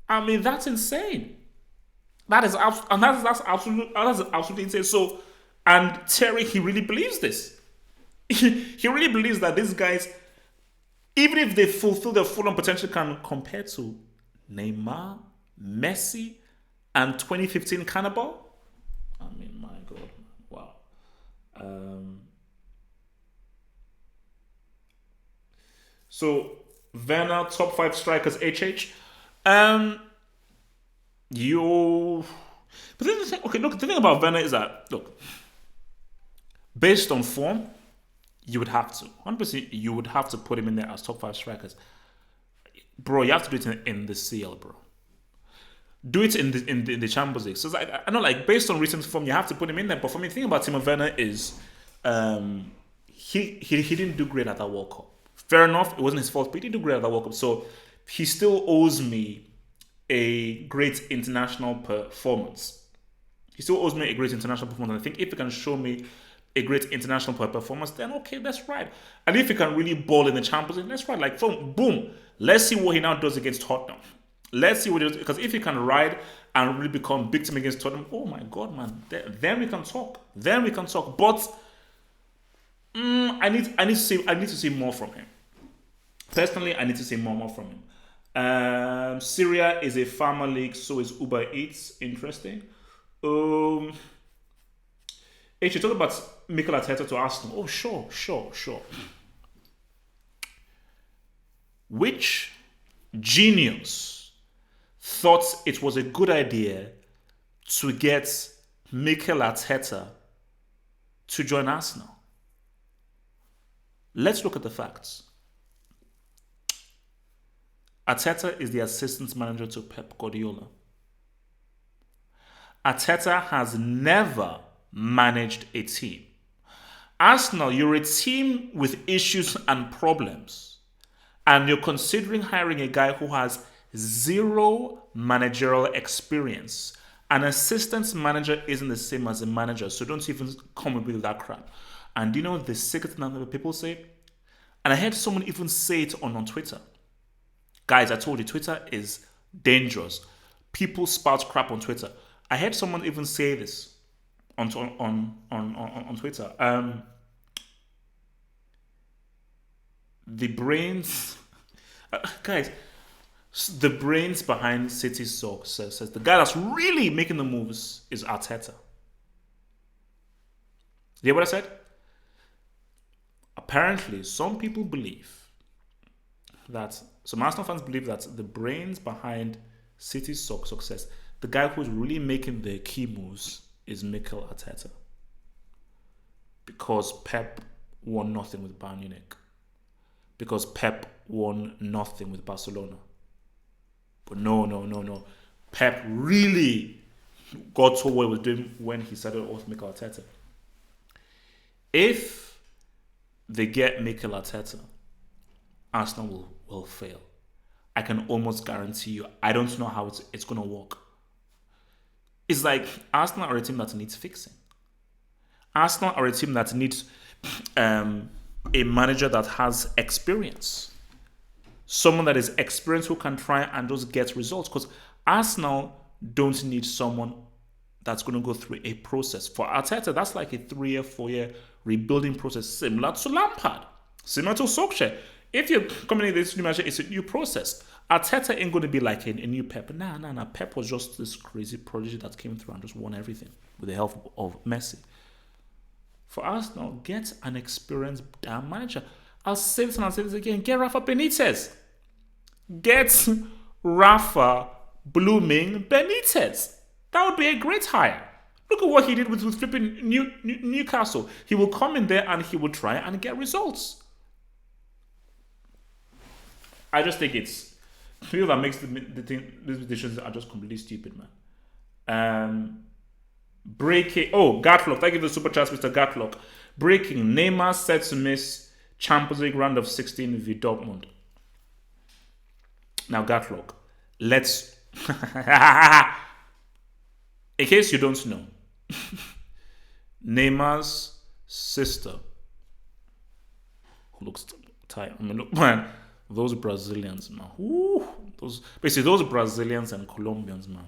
I mean, that's insane. That's absolutely insane. So, and Terry, he really believes this. He really believes that these guys, even if they fulfill their full-on potential, can compare to Neymar, Messi, and 2015 Cannibal. I mean, my God, wow. So Werner, top 5 strikers, HH. You. But then the thing, okay, look, the thing about Werner is that, look, based on form, you would have to. 100%, you would have to put him in there as top 5 strikers. Bro, you have to do it in the CL, bro. Do it in the Champions League. So it's like, I know, like, based on recent form, you have to put him in there. But for me, the thing about Timo Werner is he didn't do great at that World Cup. Fair enough, it wasn't his fault, but he didn't do great at that World Cup. So he still owes me a great international performance. He still owes me a great international performance. And I think if he can show me a great international performance, then okay, that's right. And if he can really ball in the Champions League, that's right. Like, boom. Let's see what he now does against Tottenham. Let's see what he does. Because if he can ride and really become big time against Tottenham, oh my God, man. Then we can talk. But I need to see more from him. Personally, I need to see more from him. Syria is a farmer league, so is Uber Eats. Interesting. Um, if you talk about Mikel Arteta to Arsenal, oh sure, sure, sure. Which genius thought it was a good idea to get Mikel Arteta to join Arsenal? Let's look at the facts. Arteta is the assistant manager to Pep Guardiola. Arteta has never managed a team. Arsenal, you're a team with issues and problems, and you're considering hiring a guy who has zero managerial experience. An assistant manager isn't the same as a manager, so don't even come up with that crap. And do you know the secret thing that people say? And I heard someone even say it on Twitter. Guys, I told you, Twitter is dangerous. People spout crap on Twitter. I heard someone even say this on Twitter. The brains, guys, the brains behind City's success says the guy that's really making the moves is Arteta. You hear what I said? Apparently, some people believe that some Arsenal fans believe that the brains behind City's success, the guy who's really making the key moves, is Mikel Arteta. Because Pep won nothing with Bayern Munich. Because Pep won nothing with Barcelona. But no. Pep really got to what he was doing when he started with Mikel Arteta. If they get Mikel Arteta, Arsenal will fail. I can almost guarantee you. I don't know how it's going to work. It's like Arsenal are a team that needs fixing. Arsenal are a team that needs a manager that has experience. Someone that is experienced who can try and just get results. Because Arsenal don't need someone that's going to go through a process. For Arteta, that's like a 3-year, 4-year rebuilding process similar to Lampard, similar to Solskjaer. If you're coming in this new manager, it's a new process. Arteta ain't going to be like a new Pep. Nah. Pep was just this crazy prodigy that came through and just won everything with the help of Messi. For Arsenal, get an experienced damn manager. I'll say this and I'll say this again. Get Rafa Benitez. Get Rafa blooming Benitez. That would be a great hire. Look at what he did with flipping Newcastle. He will come in there and he will try and get results. I just think it's people that makes these decisions are just completely stupid, man. Breaking. Oh, Gatlock. Thank you for the super chat, Mr. Gatlock. Breaking. Neymar set to miss Champions League round of 16 v Dortmund. Now, Gatlock. Let's. In case you don't know, Neymar's sister, who looks tired. I mean, look, man, those Brazilians, man. Those Brazilians and Colombians, man.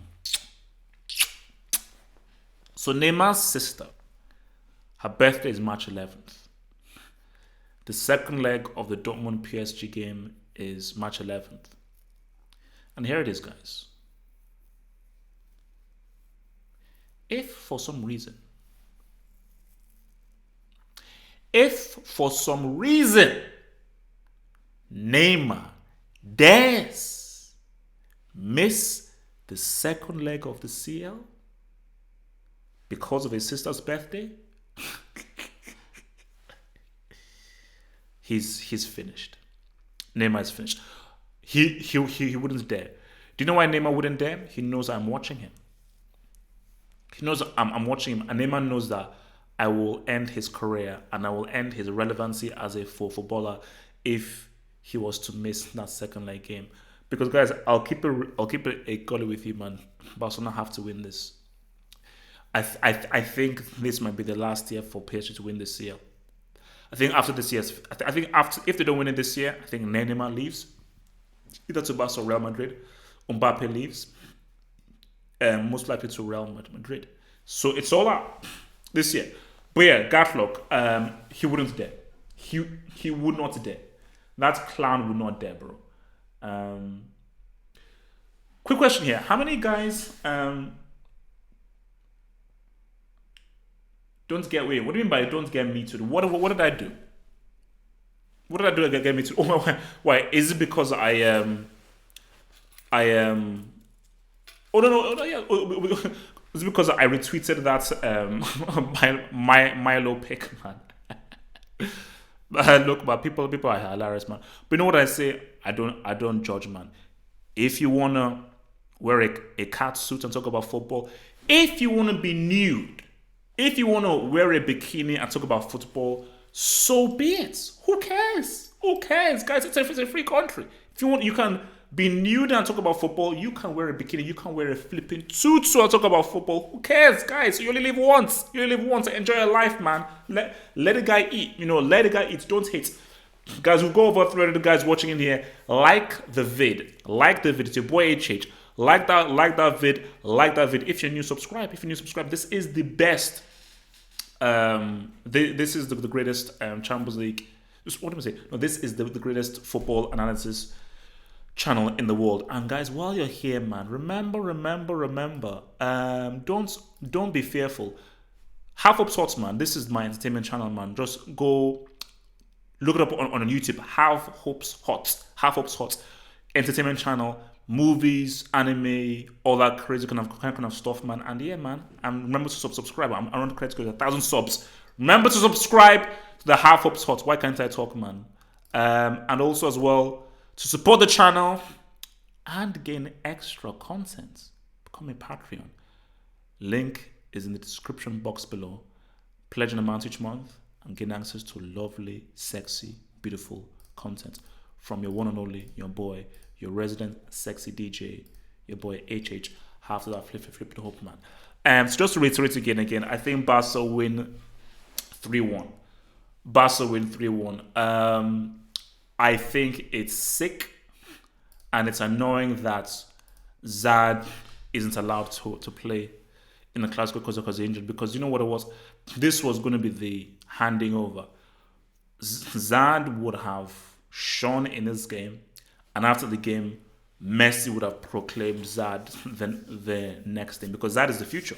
So Neymar's sister, her birthday is March 11th. The second leg of the Dortmund PSG game is March 11th. And here it is, guys. If for some reason Neymar dares miss the second leg of the CL because of his sister's birthday, he's finished. Neymar is finished. He wouldn't dare. Do you know why Neymar wouldn't dare? He knows I'm watching him. He knows I'm watching him, and Neymar knows that I will end his career and I will end his relevancy as a footballer if he was to miss that second leg game. Because guys, I'll keep it a golly with you, man. Barcelona have to win this. I think this might be the last year for PSG to win this CL. I think after this year, I think after if they don't win it this year, I think Neymar leaves, either to Barca or Real Madrid. Mbappe leaves, most likely to Real Madrid. So it's all out this year. But yeah, Gatlock, he wouldn't dare. He he would not dare. That clown would not dare, bro. Um, quick question here: how many guys don't get wait? What do you mean by don't get me to? What did I do? What did I do to get me to? Oh, why? Is it because I Oh no no, oh, no yeah. It's because I retweeted that Milo pick, man. Look, but people are hilarious, man. But you know what I say? I don't judge, man. If you wanna wear a cat suit and talk about football, if you wanna be nude, if you wanna wear a bikini and talk about football, so be it. Who cares? Who cares, guys? It's a free country. If you want, you can be nude and talk about football. You can wear a bikini. You can wear a flipping tutu and talk about football. Who cares, guys? You only live once. You only live once. Enjoy your life, man. Let the guy eat. Let the guy eat. Don't hate. Guys, we'll go over 300 guys watching in here. Like the vid. Like the vid. It's your boy HH. Like that vid. Like that vid. If you're new, subscribe. If you're new, subscribe. This is the best. This is the greatest Champions League. What do I say? No, this is the greatest football analysis channel in the world. And guys, while you're here, man, remember, don't be fearful. Half Up Thoughts, man. This is my entertainment channel, man. Just go look it up on YouTube. Half Hopes Hot entertainment channel, movies, anime, all that crazy kind of stuff, man. And yeah, man. And remember to subscribe. I'm around to 1,000 subs. Remember to subscribe to the Half Hopes Hot. Why can't I talk, man? And also as well, to support the channel and gain extra content, become a Patreon. Link is in the description box below. Pledge an amount each month and gain access to lovely, sexy, beautiful content from your one and only, your boy, your resident sexy DJ, your boy HH. Half of that flip the hope, man. So just to reiterate again, I think Barca win 3-1. Barca win 3-1. I think it's sick and it's annoying that Zad isn't allowed to play in the Clasico because he's injured. Because you know what it was? This was going to be the handing over. Zad would have shone in this game, and after the game, Messi would have proclaimed Zad the next thing, because Zad is the future.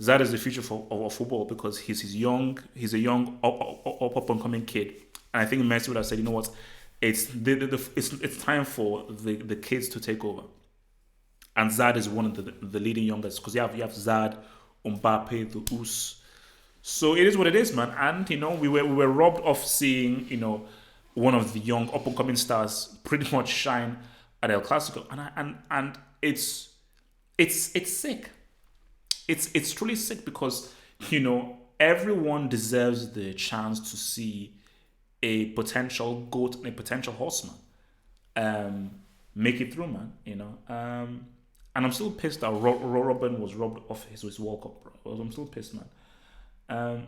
Zad is the future of football because he's a young up and coming kid. And I think Messi would have said, you know what, it's time for the kids to take over. And Zad is one of the leading youngest, because you have Zad, Mbappe, the Us. So it is what it is, man. And we were robbed of seeing one of the young up and coming stars pretty much shine at El Clasico, and it's sick. It's truly sick because everyone deserves the chance to see a potential goat and a potential horseman make it through, man. And I'm still pissed that Robin was robbed of his World Cup, bro. I'm still pissed, man.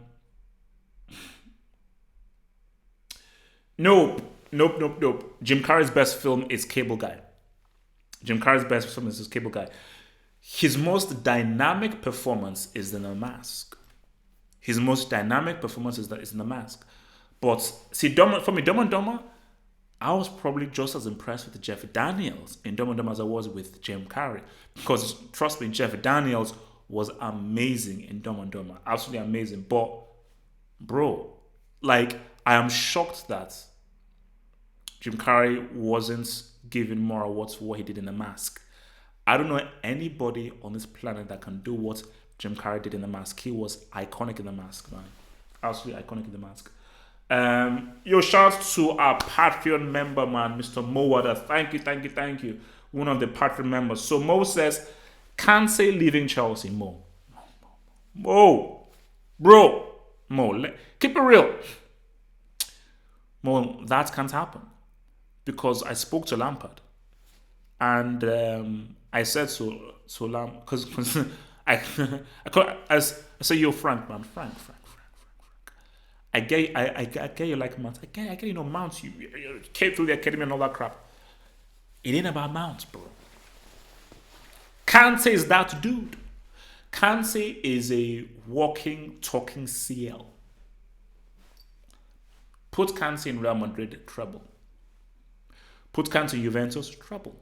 Nope. Jim Carrey's best film is Cable Guy. His most dynamic performance is in The Mask. But see, for me, Dumb and Dumber, I was probably just as impressed with Jeff Daniels in Dumb and Dumber as I was with Jim Carrey. Because trust me, Jeff Daniels was amazing in Dumb and Dumber. Absolutely amazing. But, bro, I am shocked that Jim Carrey wasn't given more awards for what he did in The Mask. I don't know anybody on this planet that can do what Jim Carrey did in The Mask. He was iconic in The Mask, man. Absolutely iconic in The Mask. Shout out to our Patreon member, man, Mr. Mowada. Thank you. One of the Patreon members. So Mo says, can't say leaving Chelsea. Mo, bro, keep it real. Mo, that can't happen. Because I spoke to Lampard. And I said so Lampard, because I said, yo, Frank, man, Frank. I get you like Mount. I get Mount. You came through the academy and all that crap. It ain't about Mount, bro. Kante is that dude. Kante is a walking, talking CL. Put Kante in Real Madrid, trouble. Put Kante in Juventus, trouble.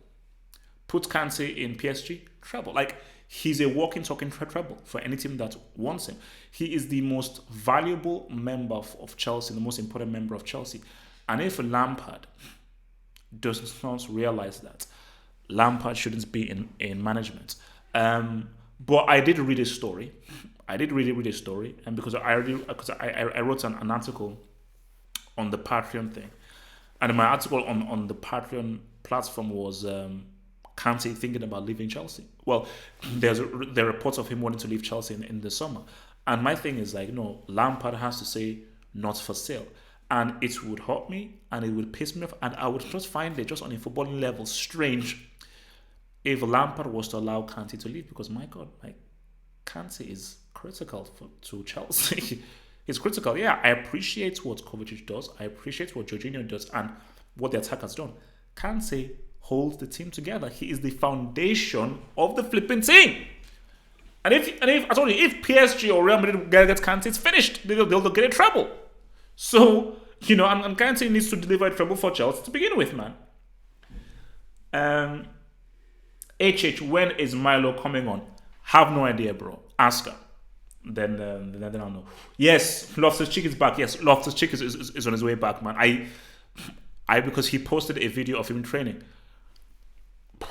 Put Kante in PSG, trouble. Like, he's a walking, talking trouble for any team that wants him. He is the most valuable member of Chelsea, the most important member of Chelsea. And if Lampard does not realize that, Lampard shouldn't be in management. But I did read a story. I did really read a story, and because I wrote an article on the Patreon thing, and my article on the Patreon platform was Kante thinking about leaving Chelsea. Well, there are reports of him wanting to leave Chelsea in the summer, and my thing is like, no, Lampard has to say not for sale, and it would hurt me and it would piss me off, and I would just find it just on a footballing level strange if Lampard was to allow Kante to leave, because my God, like, Kante is critical to Chelsea. He's critical. Yeah, I appreciate what Kovacic does. I appreciate what Jorginho does and what the attack has done. Kante holds the team together. He is the foundation of the flipping team. And if I told you, if PSG or Real Madrid gets Kante, it's finished. They'll get in trouble. So, and Kante needs to deliver a treble for Chelsea to begin with, man. HH, when is Milo coming on? Have no idea, bro. Ask her. Then I'll know. Yes, Loftus Cheek is back. Yes, Loftus Cheek is on his way back, man. I because he posted a video of him training.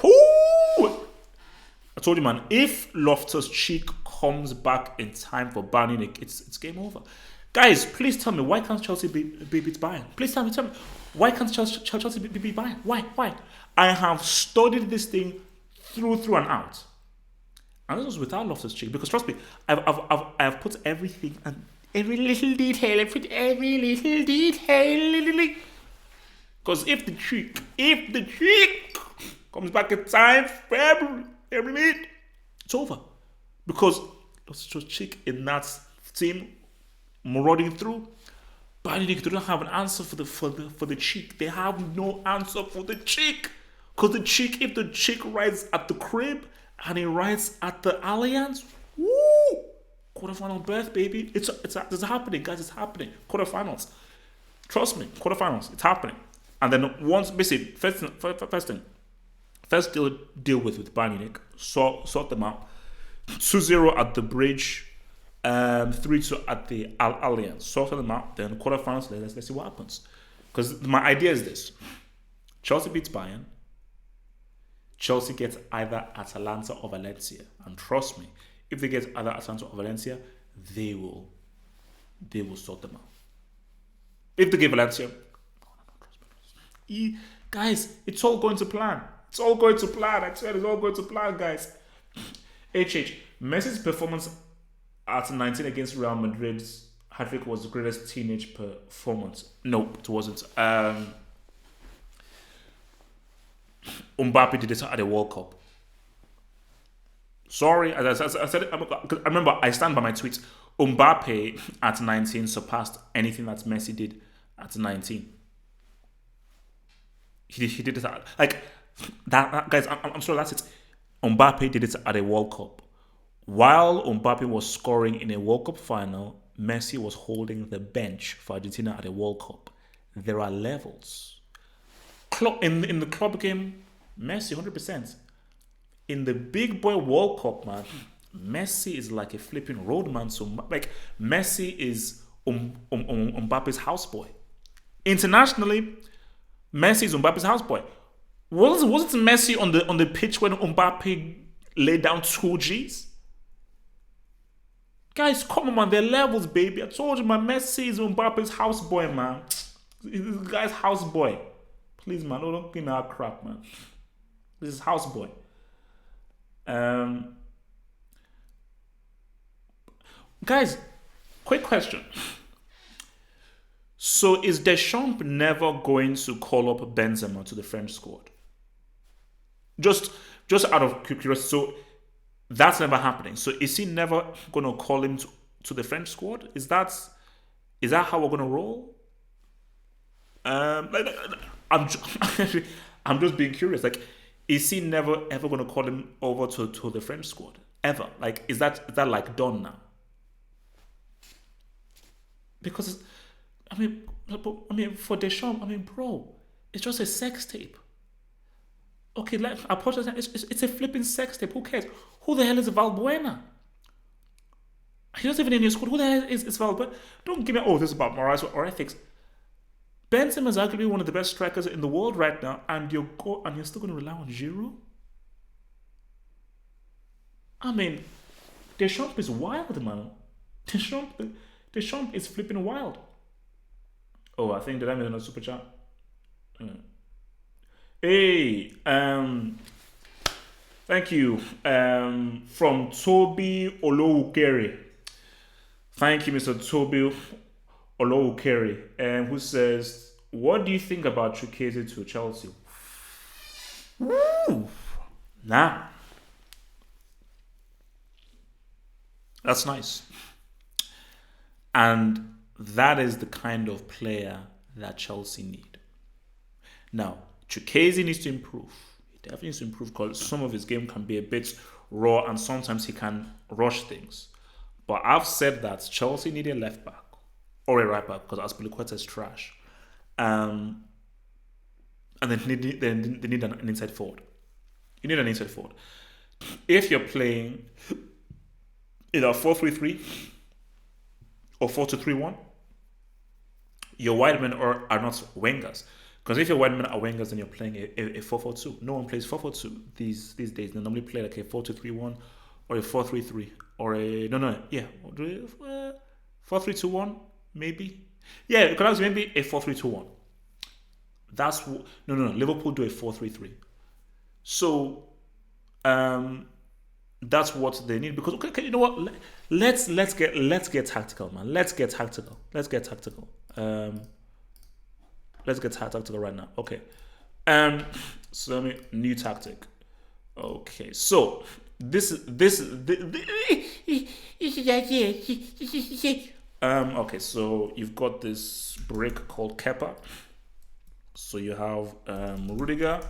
Ooh! I told you, man. If Loftus Cheek comes back in time for Bayern Munich, it's game over. Guys, please tell me, why can't Chelsea beat Bayern? Please tell me, why can't Chelsea beat Bayern? Why? I have studied this thing through and out. And this was without Loftus Cheek, because trust me, I've put everything and every little detail. I put every little detail. Because if the cheek comes back in time for every minute, it's over. Because Loftus Cheek in that team marauding through, Bayern Munich don't have an answer for the cheek. They have no answer for the cheek. Because if the cheek rides at the crib and he rides at the Allianz, woo! Quarterfinal berth, baby. It's happening, guys. It's happening. Quarterfinals. Trust me, quarterfinals. It's happening. And then once, basically, first thing, first deal with Bayern Munich. Sort them out. 2-0 at the Bridge. 3-2 at the Allianz. Sort them out. Then quarterfinals. Let's see what happens. Because my idea is this: Chelsea beats Bayern. Chelsea gets either Atalanta or Valencia. And trust me, if they get either Atalanta or Valencia, they will sort them out. If they get Valencia, guys, it's all going to plan. It's all going to plan. I swear, it's all going to plan, guys. Messi's performance at 19 against Real Madrid's hat-trick was the greatest teenage performance. No, it wasn't. Mbappe did it at the World Cup. Sorry, as I said, I remember I stand by my tweets. Mbappe at 19 surpassed anything that Messi did at 19. He did it like that, guys. I'm sorry, that's it. Mbappe did it at a World Cup. While Mbappe was scoring in a World Cup final, Messi was holding the bench for Argentina at a World Cup. There are levels. In the club game, Messi 100%. In the big boy World Cup, man, Messi is like a flipping roadman. So like Messi is Mbappe's houseboy. Internationally, Messi is Mbappe's houseboy. Wasn't Messi on the pitch when Mbappe laid down 2 Gs? Guys, come on, man. They're levels, baby. I told you, man. Messi is Mbappe's houseboy, man. This guy's houseboy. Please, man, don't give me that crap, man. This is houseboy. Guys, quick question. So is Deschamps never going to call up Benzema to the French squad? Just out of curiosity, so that's never happening. So is he never going to call him to the French squad? Is that how we're going to roll? I'm just being curious. Like, is he never ever going to call him over to the French squad? ever? Like, is that like done now? Because for Deschamps, bro, it's just a sex tape. Okay, I apologize. It's a flipping sex tape. Who cares? Who the hell is Valbuena? He doesn't even in your squad. Who the hell is Valbuena? Don't give me, this is about morals or ethics. Benzema is arguably one of the best strikers in the world right now, and you're still going to rely on Giroud? I mean, Deschamps is wild, man. Deschamps, Deschamps is flipping wild. Oh, I think that I'm in a super chat. Hey, thank you. From Toby Olowukere. Thank you, Mr. Toby Olowukere, who says, "What do you think about Chukwueze to Chelsea?" Woo! Nah, that's nice. And that is the kind of player that Chelsea need. Now, Chukwueze needs to improve. He definitely needs to improve because some of his game can be a bit raw and sometimes he can rush things. But I've said that Chelsea need a left back or a right back because Azpilicueta is trash. And then they need an inside forward. You need an inside forward. If you're playing either 4-3-3 or 4-2-3-1, your wide men are not wingers. Because if your wide men are wingers, then you're playing a 4-4-2. No one plays 4-4-2 these days. They normally play like a 4-2-3-1 or a 4-3-3 or a 4-3-2-1 maybe. Yeah, it could also maybe a 4-3-2-1. Liverpool do a 4-3-3. So that's what they need because okay, you know what? Let's get tactical, man. Let's get tactical. Let's get tactical right now. Okay. So let me new tactic. Okay. So okay, so you've got this brick called Kepa. So you have Rudiger,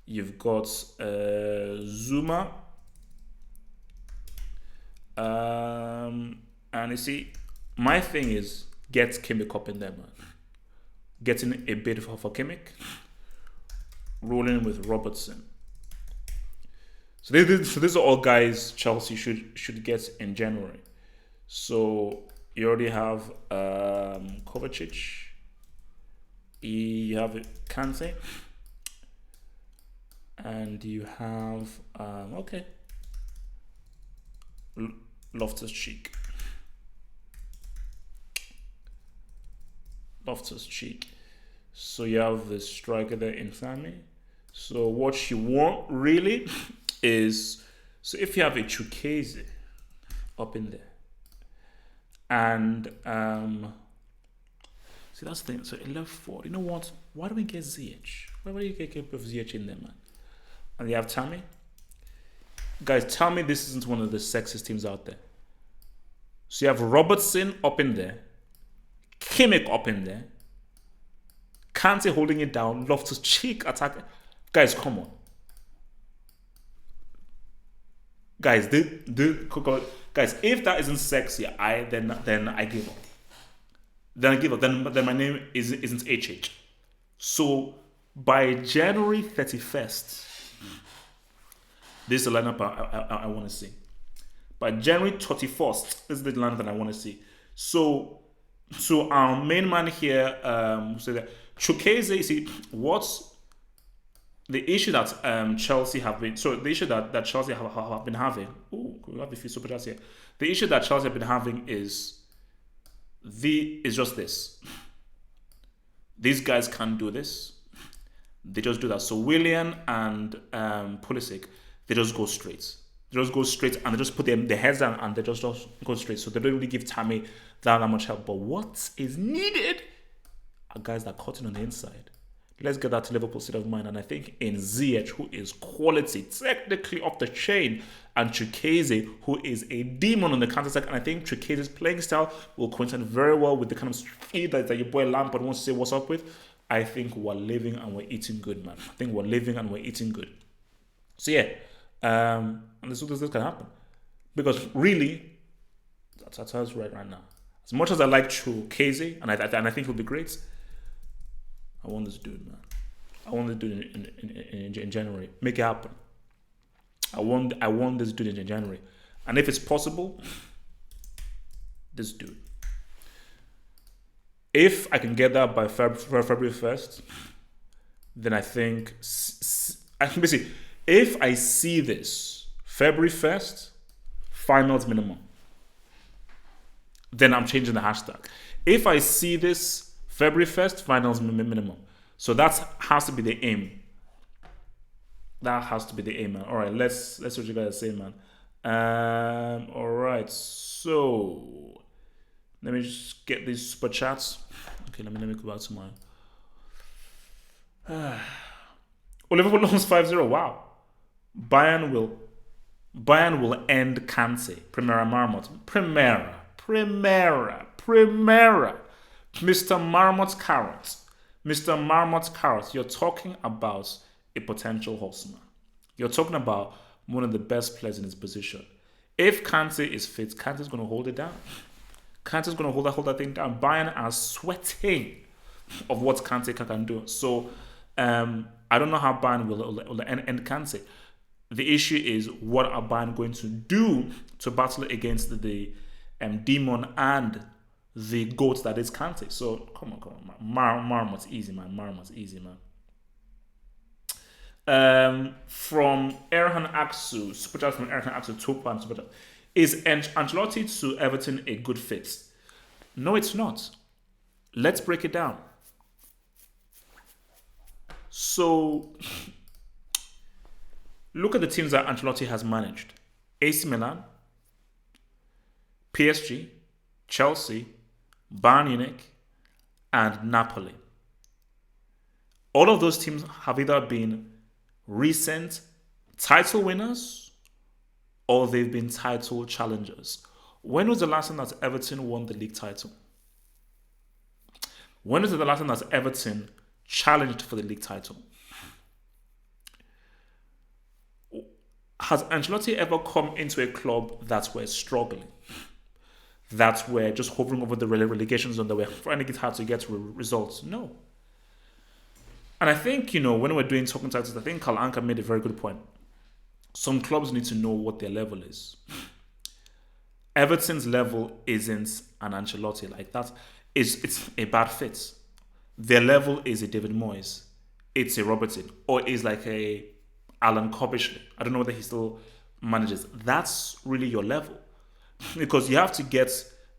you've got Zuma, and you see, my thing is get Kimmich up in there, man. Getting a bid for Kimmich, rolling with Robertson. So these are all guys Chelsea should get in January. So you already have Kovacic, you have Kante, and you have Loftus-Cheek. So you have the striker there in Sami. So what you want really is, so if you have a Chukwueze up in there, and see that's the thing. So 11-4. You know what? Why do we get ZH? Why do you get ZH in there, man? And you have Tammy. Guys, tell me this isn't one of the sexiest teams out there. So you have Robertson up in there, Kimmich up in there, Kante holding it down, Loftus-Cheek attacking. Guys, come on. Guys, guys, if that isn't sexy, then I give up. Then my name isn't HH. So by January 31st, this is the lineup I want to see. By January 31st, this is the lineup that I want to see. So our main man here, so that Chukwueze, see, what's the issue that Chelsea have been, so the issue that Chelsea have been having, we have a few super chats here. The issue that Chelsea have been having is just this. These guys can't do this. They just do that. So Willian and Pulisic, they just go straight. And they just put their heads down and they just go straight. So they don't really give Tammy that much help. But what is needed are guys that are cutting on the inside. Let's get that to Liverpool state of mind. And I think in ZH, who is quality, technically off the chain, and Chukwueze, who is a demon on the counter-attack. And I think Chukwueze's playing style will coincide very well with the kind of speed that your boy Lampard wants to say what's up with. I think we're living and we're eating good, man. So yeah, And this can happen because really, that's right now. As much as I like Chukwueze and I think he'll be great, I want this dude, man. I want this dude in January. Make it happen. I want this dude in January, and if it's possible, this dude. If I can get that by February 1st, then I think I can basically, if I see this February 1st, finals minimum, then I'm changing the hashtag. If I see this February 1st, finals minimum. So that has to be the aim. That has to be the aim, man. All right, let's what you guys say, man. All right, so let me just get these super chats. Okay, let me go back to mine. Liverpool lost 5-0. Wow. Bayern will end Kante. Primera Marmot. Primera. Mr. Marmot's carrot. Mr. Marmot's carrot. You're talking about a potential horseman. You're talking about one of the best players in his position. If Kante is fit, Kante's going to hold it down. Kante's going to hold that thing down. Bayern are sweating of what Kante can do. So I don't know how Bayern will end Kante. The issue is, what are Bayern going to do to battle against the demon and the goat that is Kante? So come on, Marmot's easy, man. Marmot's easy, man. From Erhan Aksu, super chat from Erhan Aksu, £2 super chat. Is Ancelotti to Everton a good fit? No, it's not. Let's break it down. So, look at the teams that Ancelotti has managed: AC Milan, PSG, Chelsea, Bayern Munich, and Napoli. All of those teams have either been recent title winners or they've been title challengers. When was the last time that Everton won the league title? When was the last time that Everton challenged for the league title? Has Ancelotti ever come into a club that were struggling, that were just hovering over the relegation zone, that were finding it hard to get results? No. And I think, when we're doing talking titles, I think Karl Anka made a very good point. Some clubs need to know what their level is. Everton's level isn't an Ancelotti like that. It's a bad fit. Their level is a David Moyes. It's a Robertson. Or is like a Alan Cobishley. I don't know whether he still manages. That's really your level. Because you have to get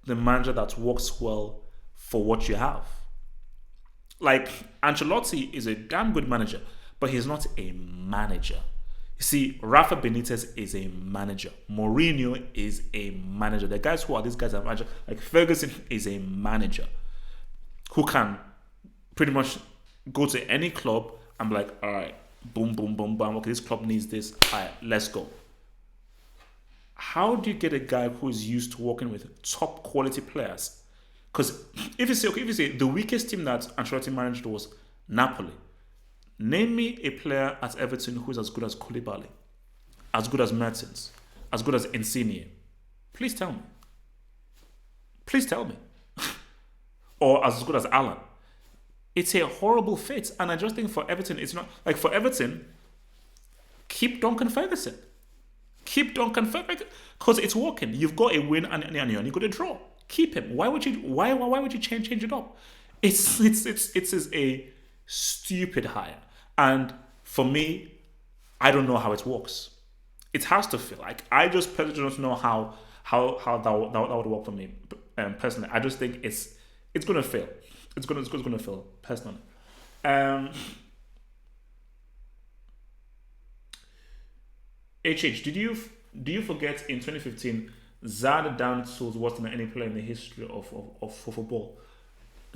the manager that works well for what you have. Like, Ancelotti is a damn good manager, but he's not a manager. You see, Rafa Benitez is a manager. Mourinho is a manager. The guys who are these guys are manager. Like, Ferguson is a manager who can pretty much go to any club and be like, all right, boom, boom, boom, boom. Okay, this club needs this. All right, let's go. How do you get a guy who is used to working with top quality players? Because if you say the weakest team that Ancelotti managed was Napoli, name me a player at Everton who is as good as Koulibaly, as good as Mertens, as good as Insigne. Please tell me. Please tell me. Or as good as Alan. It's a horrible fit. And I just think for Everton, it's not... Like, for Everton, keep Duncan Ferguson. Keep Duncan Ferguson. Because it's working. You've got a win and you've got a draw. Keep him. Why would you change it up? It's a stupid hire. And for me, I don't know how it works. It has to feel like, I just personally don't know how that would work for me. Personally, I just think it's gonna fail. It's gonna fail personally. Did you forget in 2015 Zad down tools wasn't than any player in the history of football?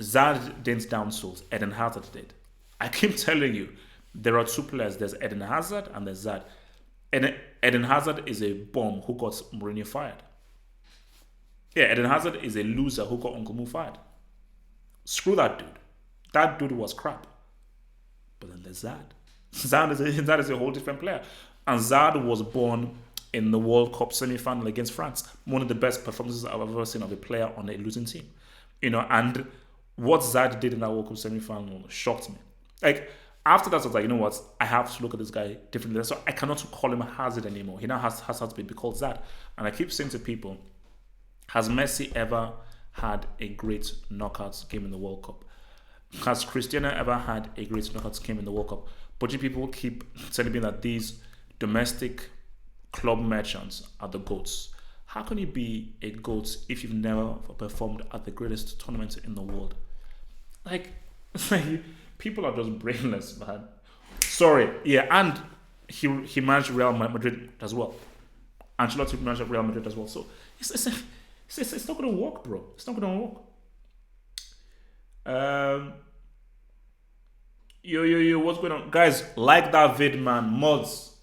Zad didn't down tools. Eden Hazard did. I keep telling you, there are two players. There's Eden Hazard and there's Zad. Eden Hazard is a bomb who got Mourinho fired. Yeah, Eden Hazard is a loser who got Uncle Mo fired. Screw that dude. That dude was crap. But then there's Zad. Zad is a whole different player. And Zad was born in the World Cup semi-final against France. One of the best performances I've ever seen of a player on a losing team. And what Zad did in that World Cup semi-final shocked me. Like, after that, I was like, you know what? I have to look at this guy differently. So I cannot call him Hazard anymore. He now has to be called Zad. And I keep saying to people, has Messi ever had a great knockout game in the World Cup? Has Cristiano ever had a great knockout game in the World Cup? But you people keep telling me that these domestic club merchants are the GOATs. How can you be a GOAT if you've never performed at the greatest tournament in the world? Like, people are just brainless, man. Sorry, yeah, and he managed Real Madrid as well. Ancelotti managed Real Madrid as well. So it's not going to work, bro. It's not going to work. Yo, what's going on? Guys, like that vid, man. Mods,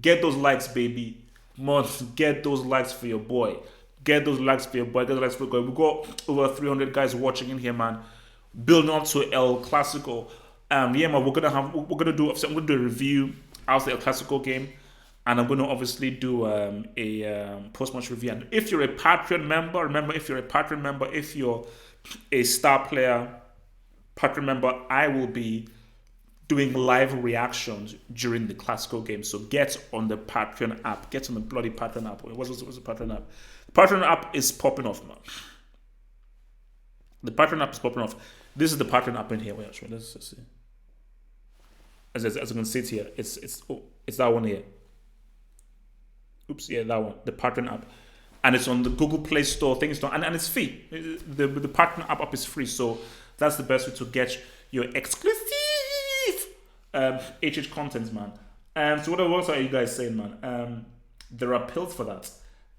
get those likes, baby. Mods, get those likes for your boy. Get those likes for your boy. Get those likes for your boy. We got over 300 guys watching in here, man. Building up to El Clasico. Yeah, man, we're gonna do a review after El Clasico game. And I'm going to obviously do a post-match review. And if you're a Patreon member, remember, if you're a star player Patreon member, I will be doing live reactions during the Clasico game. So get on the Patreon app. Get on the bloody Patreon app. What's the Patreon app? The Patreon app is popping off, man. The Patreon app is popping off. This is the Patreon app in here. Wait, actually, let's see. As you can see it here, it's that one here. Oops, yeah, that one, the Patreon app, and it's on the Google Play Store. Things don't, and it's free. The Patreon app is free, so that's the best way to get your exclusive HH content, man. So what else are you guys saying, man? There are pills for that.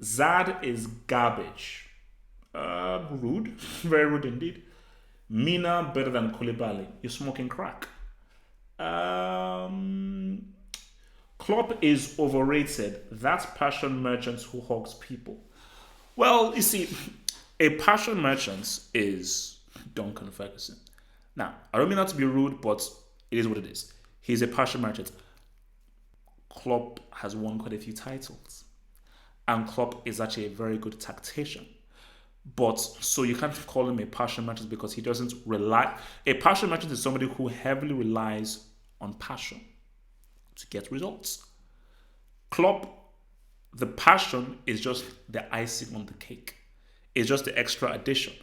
Zad is garbage. Rude, very rude indeed. Mina better than Koulibaly. You're smoking crack. Klopp is overrated. That's passion merchants who hogs people. Well, you see, a passion merchant is Duncan Ferguson. Now, I don't mean that to be rude, but it is what it is. He's a passion merchant. Klopp has won quite a few titles. And Klopp is actually a very good tactician. But, so you can't call him a passion merchant because he doesn't rely. A passion merchant is somebody who heavily relies on passion to get results. Klopp, the passion is just the icing on the cake. It's just the extra addition.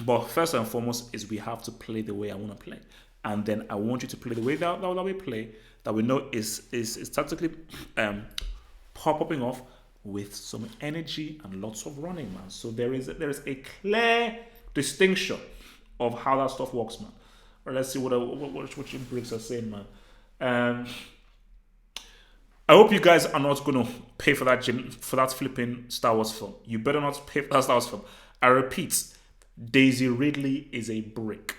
But first and foremost is we have to play the way I want to play. And then I want you to play the way that we play, that we know is tactically popping off with some energy and lots of running, man. So there is a clear distinction of how that stuff works, man. Or let's see what your bricks are saying, man. I hope you guys are not going to pay for that flipping Star Wars film. You better not pay for that Star Wars film. I repeat, Daisy Ridley is a brick.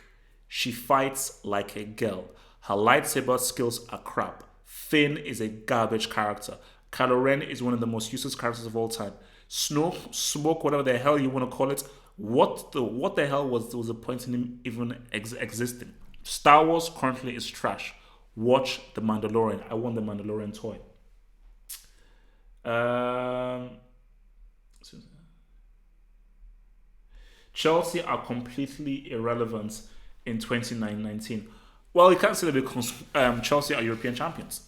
She fights like a girl. Her lightsaber skills are crap. Finn is a garbage character. Kylo Ren is one of the most useless characters of all time. Smoke, whatever the hell you want to call it. What the hell was the point in him even existing? Star Wars currently is trash. Watch The Mandalorian. I want the Mandalorian toy. Chelsea are completely irrelevant in 2019. Well, you can't say that because Chelsea are European champions.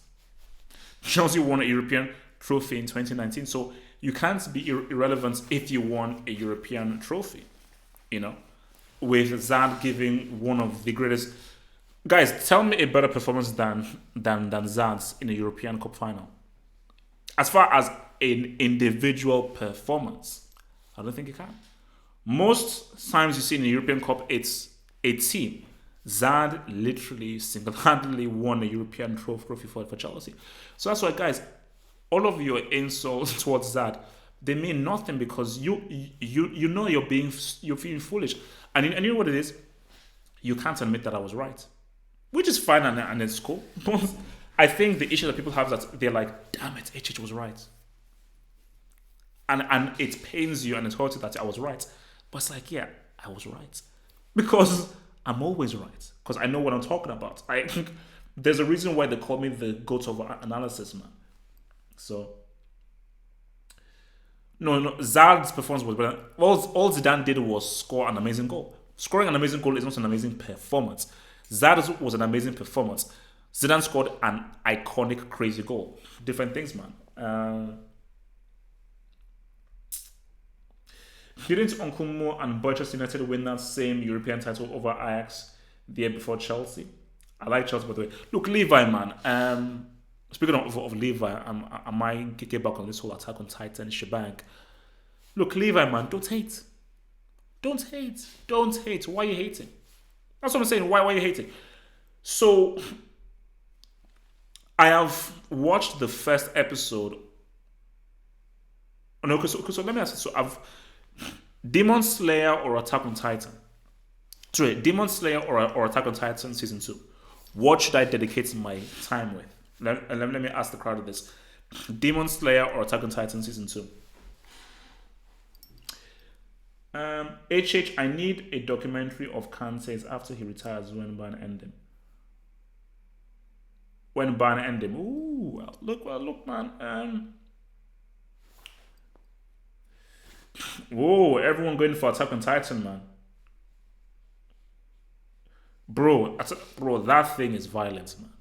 Chelsea won a European trophy in 2019, so you can't be irrelevant if you won a European trophy. With Zad giving one of the greatest. Guys, tell me a better performance than Zad's in a European Cup final. As far as an individual performance, I don't think you can. Most times you see in a European Cup, it's a team. Zad literally single-handedly won a European trophy for Chelsea. So that's why, guys, all of your insults towards Zad, they mean nothing because you know you're feeling foolish, and you know what it is. You can't admit that I was right, which is fine and it's cool. But I think the issue that people have is that they're like, damn it, HH was right. And it pains you and it hurts you that I was right. But it's like, yeah, I was right. Because I'm always right. Because I know what I'm talking about. There's a reason why they call me the goat of analysis, man. So no, Zad's performance was better. All Zidane did was score an amazing goal. Scoring an amazing goal is not an amazing performance. Zad's was an amazing performance. Zidane scored an iconic, crazy goal. Different things, man. Didn't Uncle Mo and Manchester United win that same European title over Ajax the year before Chelsea? I like Chelsea, by the way. Look, Levi, man. Speaking of Levi, I might get back on this whole Attack on Titan shebang. Look, Levi, man, don't hate. Don't hate. Don't hate. Why are you hating? That's what I'm saying. Why are you hating? So, I have watched the first episode. Oh, no, so let me ask you. So, I've Demon Slayer or Attack on Titan? Sorry, Demon Slayer or Attack on Titan season 2. What should I dedicate my time with? Let me ask the crowd this. Demon Slayer or Attack on Titan season 2? HH, I need a documentary of Kante's after he retires when Ban end him. When Ban end him. Ooh, look, man. Whoa, everyone going for Attack on Titan, man. Bro, that thing is violent, man.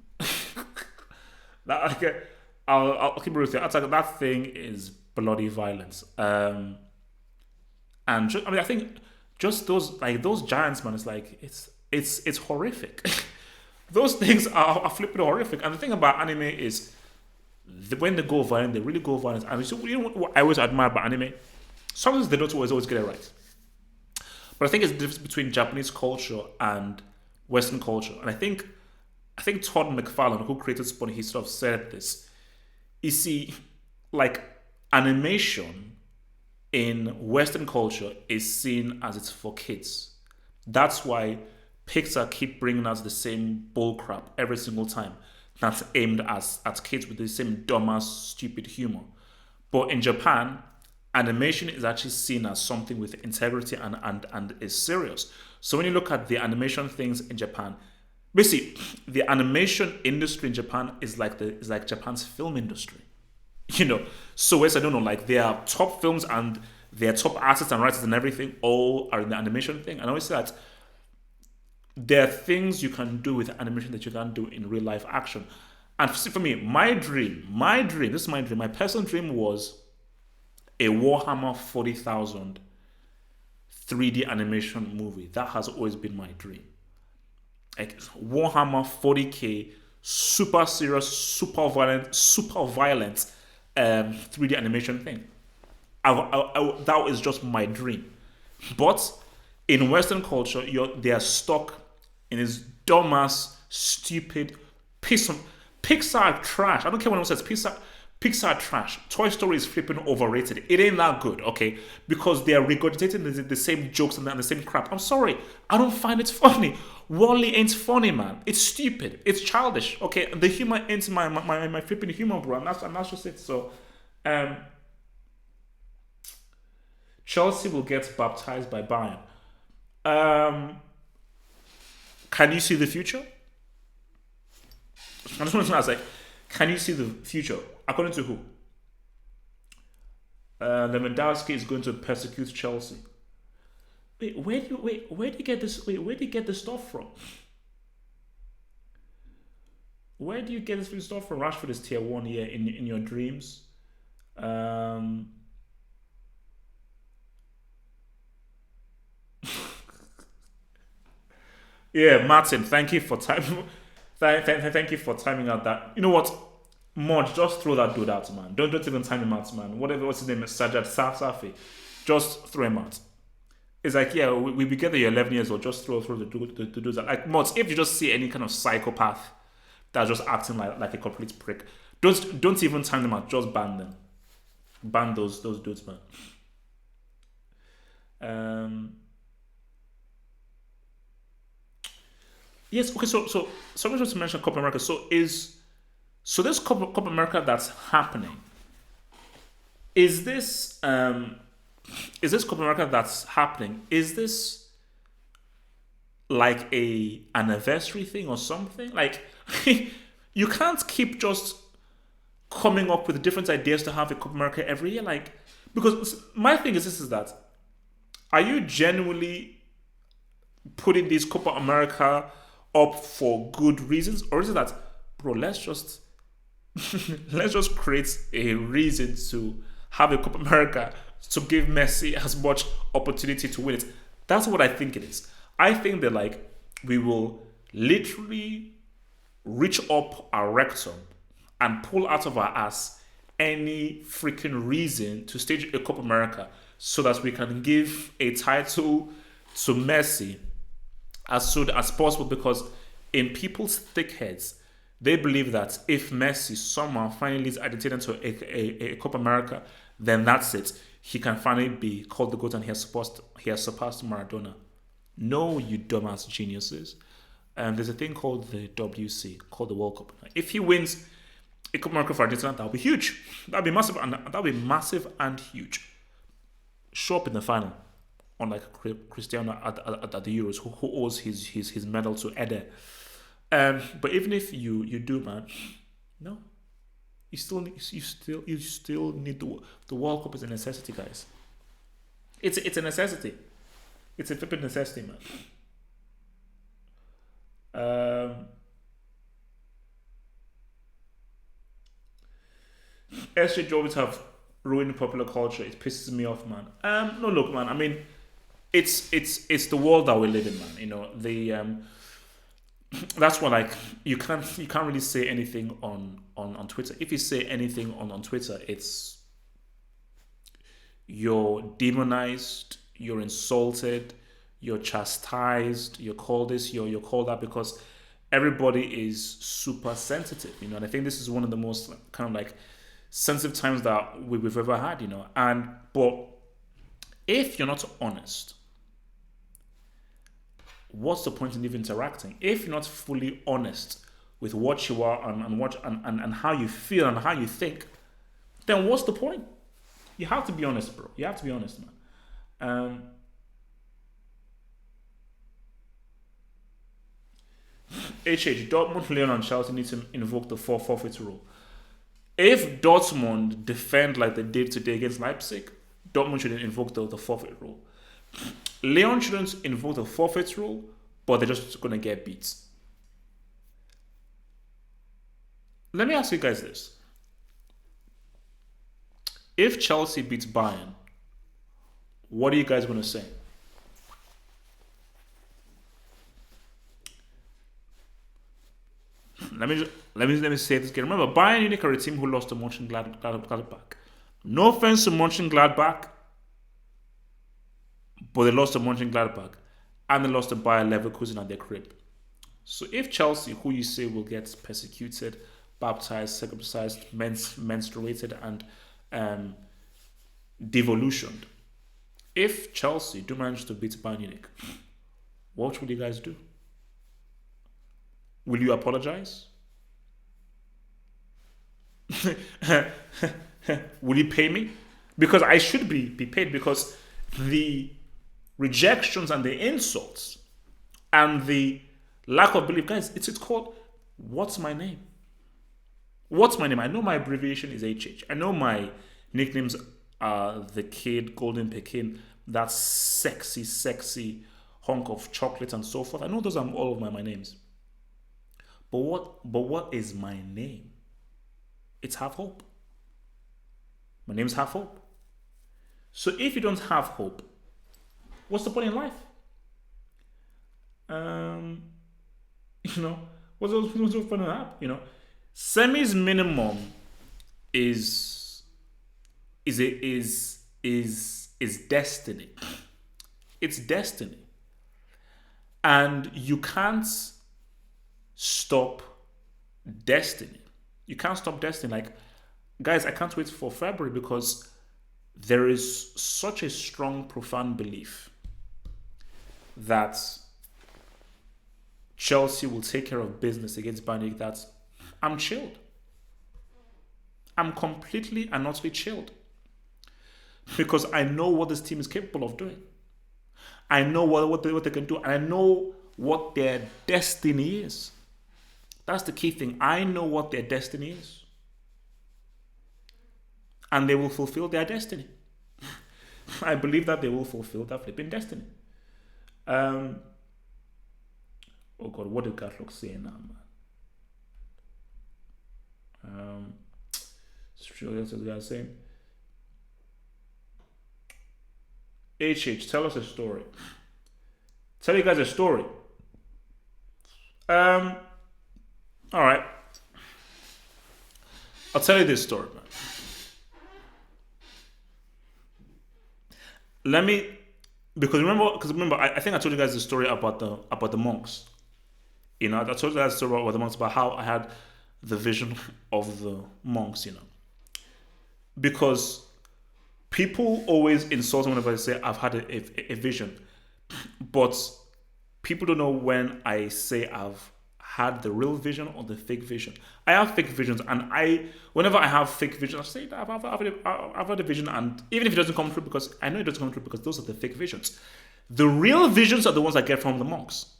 That okay, I'll keep it with you. Attack, that thing is bloody violence. And I think just those giants, man. It's like it's horrific. Those things are flipping horrific. And the thing about anime is when they go violent, they really go violent. And so, you know what I always admire about anime? Sometimes they don't always get it right. But I think it's the difference between Japanese culture and Western culture. And I think Todd McFarlane, who created Spawn, he sort of said this. You see, like animation in Western culture is seen as it's for kids. That's why Pixar keep bringing us the same bullcrap every single time. That's aimed at kids with the same dumbass, stupid humor. But in Japan, animation is actually seen as something with integrity and is serious. So when you look at the animation things in Japan, basically the animation industry in Japan is like Japan's film industry. You know, so as I don't know, like their top films and their top artists and writers and everything all are in the animation thing. And I always say that there are things you can do with animation that you can't do in real life action. And for me, my personal dream was a Warhammer 40,000 3D animation movie. That has always been my dream. Like Warhammer 40K, super serious, super violent 3D animation thing. That is just my dream. But in Western culture, they are stuck in this dumbass, stupid piece of Pixar trash. I don't care what anyone says. Pixar trash. Toy Story is flipping overrated. It ain't that good, okay? Because they are regurgitating the same jokes and the same crap. I'm sorry. I don't find it funny. Wall-E ain't funny, man. It's stupid. It's childish, okay? The humor ain't my flipping humor, bro. And that's just it. So, Chelsea will get baptized by Bayern. Can you see the future? I just want to ask, like, can you see the future? According to who? Lewandowski is going to persecute Chelsea. Where do you get this? Where do you get this stuff from? Where do you get this stuff from? Rashford is tier 1 here in your dreams. Yeah, Martin, thank you for time. Thank you for timing out that. You know what? Mod, just throw that dude out, man. Don't even time him out, man. What's his name is Sajad Safi. Just throw him out. It's like, yeah, we get that you're 11 years old. Just throw the dudes out. Like mods, if you just see any kind of psychopath that's just acting like a complete prick, don't even time them out. Just ban them. Ban those dudes, man. Yes. Okay. So someone just mentioned Copa America. So this Copa America that's happening? Is this Copa America that's happening? Is this like a anniversary thing or something? Like you can't keep just coming up with different ideas to have a Copa America every year? Like, because my thing is this: is that are you genuinely putting this Copa America up for good reasons, or is it that, bro, let's just create a reason to have a Copa America to give Messi as much opportunity to win it? That's what I think it is. I think that like we will literally reach up our rectum and pull out of our ass any freaking reason to stage a Copa America so that we can give a title to Messi as soon as possible, because in people's thick heads, they believe that if Messi somehow finally leads Argentina to a Copa America, then that's it. He can finally be called the GOAT and he has surpassed Maradona. No, you dumbass geniuses. There's a thing called the WC, called the World Cup. If he wins a Copa America for Argentina, that'll be huge. That'll be massive and huge. Show up in the final, unlike Cristiano at the Euros, who owes his medal to Eder. But even if you do, man, no, you still need the World Cup is a necessity, guys. It's a necessity. It's a flipping necessity, man. SJ Jobs have ruined popular culture. It pisses me off, man. No, look, man. I mean, it's the world that we live in, man. You know, that's why, like, you can't really say anything on Twitter. If you say anything on Twitter, it's you're demonized, you're insulted, you're chastised, you're called this, you're called that, because everybody is super sensitive, you know. And I think this is one of the most kind of like sensitive times that we've ever had, you know. But if you're not honest, what's the point in even interacting? If you're not fully honest with what you are and how you feel and how you think, then what's the point? You have to be honest, bro. You have to be honest, man. Dortmund, Leon, and Chelsea need to invoke the forfeit rule. If Dortmund defend like they did today against Leipzig, Dortmund shouldn't invoke the forfeit rule. Leon shouldn't invoke the forfeit rule, but they're just going to get beat. Let me ask you guys this. If Chelsea beats Bayern, what are you guys going to say? Let me say this again. Remember, Bayern Munich are a team who lost to Mönchengladbach. No offense to Mönchengladbach, but they lost to Mönchengladbach and they lost to Bayer Leverkusen at their crib. So if Chelsea, who you say will get persecuted, baptized, circumcised, menstruated, and devolutioned, if Chelsea do manage to beat Bayern Munich, what will you guys do? Will you apologize? Will you pay me? Because I should be paid, because the rejections and the insults and the lack of belief, guys, it's called, what's my name? What's my name? I know my abbreviation is HH. I know my nicknames are the Kid, Golden Pekin, that sexy hunk of chocolate and so forth. I know those are all of my names. But what is my name? It's Have Hope. My name's Have Hope. So if you don't have hope, what's the point in life? You know, what's the point in that? You know, Semi's minimum is destiny. It's destiny, and you can't stop destiny. You can't stop destiny. Like, guys, I can't wait for February, because there is such a strong, profound belief that Chelsea will take care of business against Bayern Munich that I'm chilled. I'm completely and utterly chilled, because I know what this team is capable of doing. I know what they can do, and I know what their destiny is. That's the key thing. I know what their destiny is. and they will fulfill their destiny. I believe that they will fulfill their flipping destiny. Um, oh God, what did Gatlock say now, man? That's what the guy's saying. Tell us a story. Tell you guys a story. All right. I'll tell you this story, man. Let me, because remember, I think I told you guys the story about the monks. I told you guys the story about the monks, about how I had the vision of the monks. Because people always insult me whenever I say I've had a vision, but people don't know when I say I've had the real vision or the fake vision. I have fake visions, and whenever I have fake visions, I say I've had a vision, and even if it doesn't come true, because I know it doesn't come true, because those are the fake visions. The real visions are the ones I get from the monks.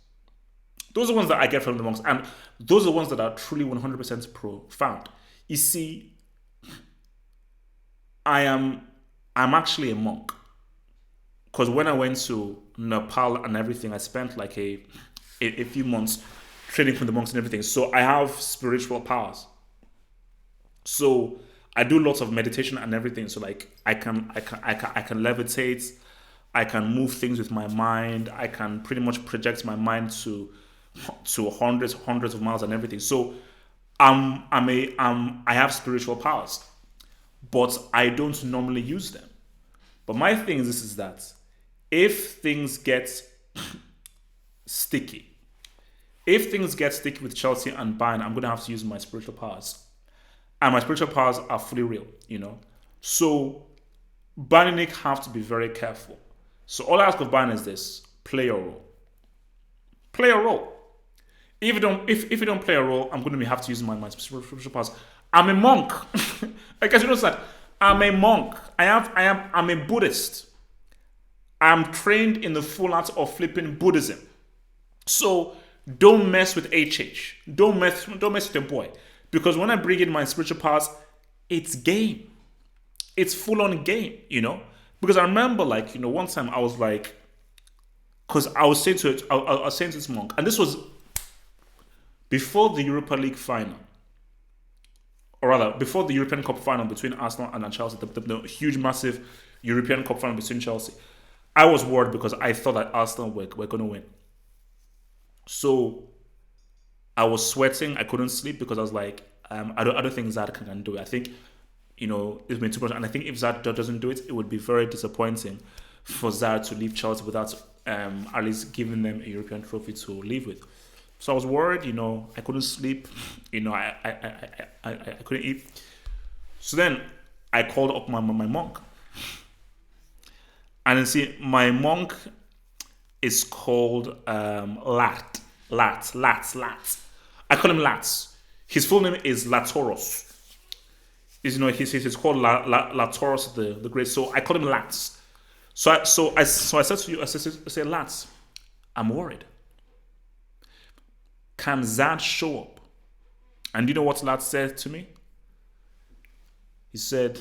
Those are the ones that I get from the monks, and those are the ones that are truly 100% profound. You see, I'm actually a monk, because when I went to Nepal and everything, I spent like a few months training from the monks and everything. So I have spiritual powers. So I do lots of meditation and everything. So like I can levitate. I can move things with my mind. I can pretty much project my mind to hundreds of miles and everything. So I have spiritual powers, but I don't normally use them. But my thing is that if things get sticky, with Chelsea and Bayern, I'm going to have to use my spiritual powers. And my spiritual powers are fully real, So Bayern Munich have to be very careful. So all I ask of Bayern is this: play your role. Play your role. If you don't play a role, I'm going to have to use my spiritual powers. I'm a monk. I guess you know that. I'm a monk. I'm a Buddhist. I'm trained in the full art of flipping Buddhism. So don't mess with HH. Don't mess with your boy. Because when I bring in my spiritual powers, it's game. It's full on game, Because I remember, one time I was like, because I was saying to this monk, and this was before the Europa League final, or rather, before the European Cup final between Arsenal and Chelsea, the huge, massive European Cup final between Chelsea. I was worried because I thought that Arsenal were going to win. So I was sweating. I couldn't sleep because I was like, I don't think Zad can do it. I think, it's been too much. And I think if Zad doesn't do it, it would be very disappointing for Zad to leave Chelsea without at least giving them a European trophy to leave with. So I was worried, I couldn't sleep, I couldn't eat. So then I called up my monk. And you see, my monk is called Lat. I call him Lats. His full name is Latoros. He's called Latoros the Great. So I call him Lats. So I said to you, I said, Lats, I'm worried. Can Zad show up? And you know what Lats said to me? He said,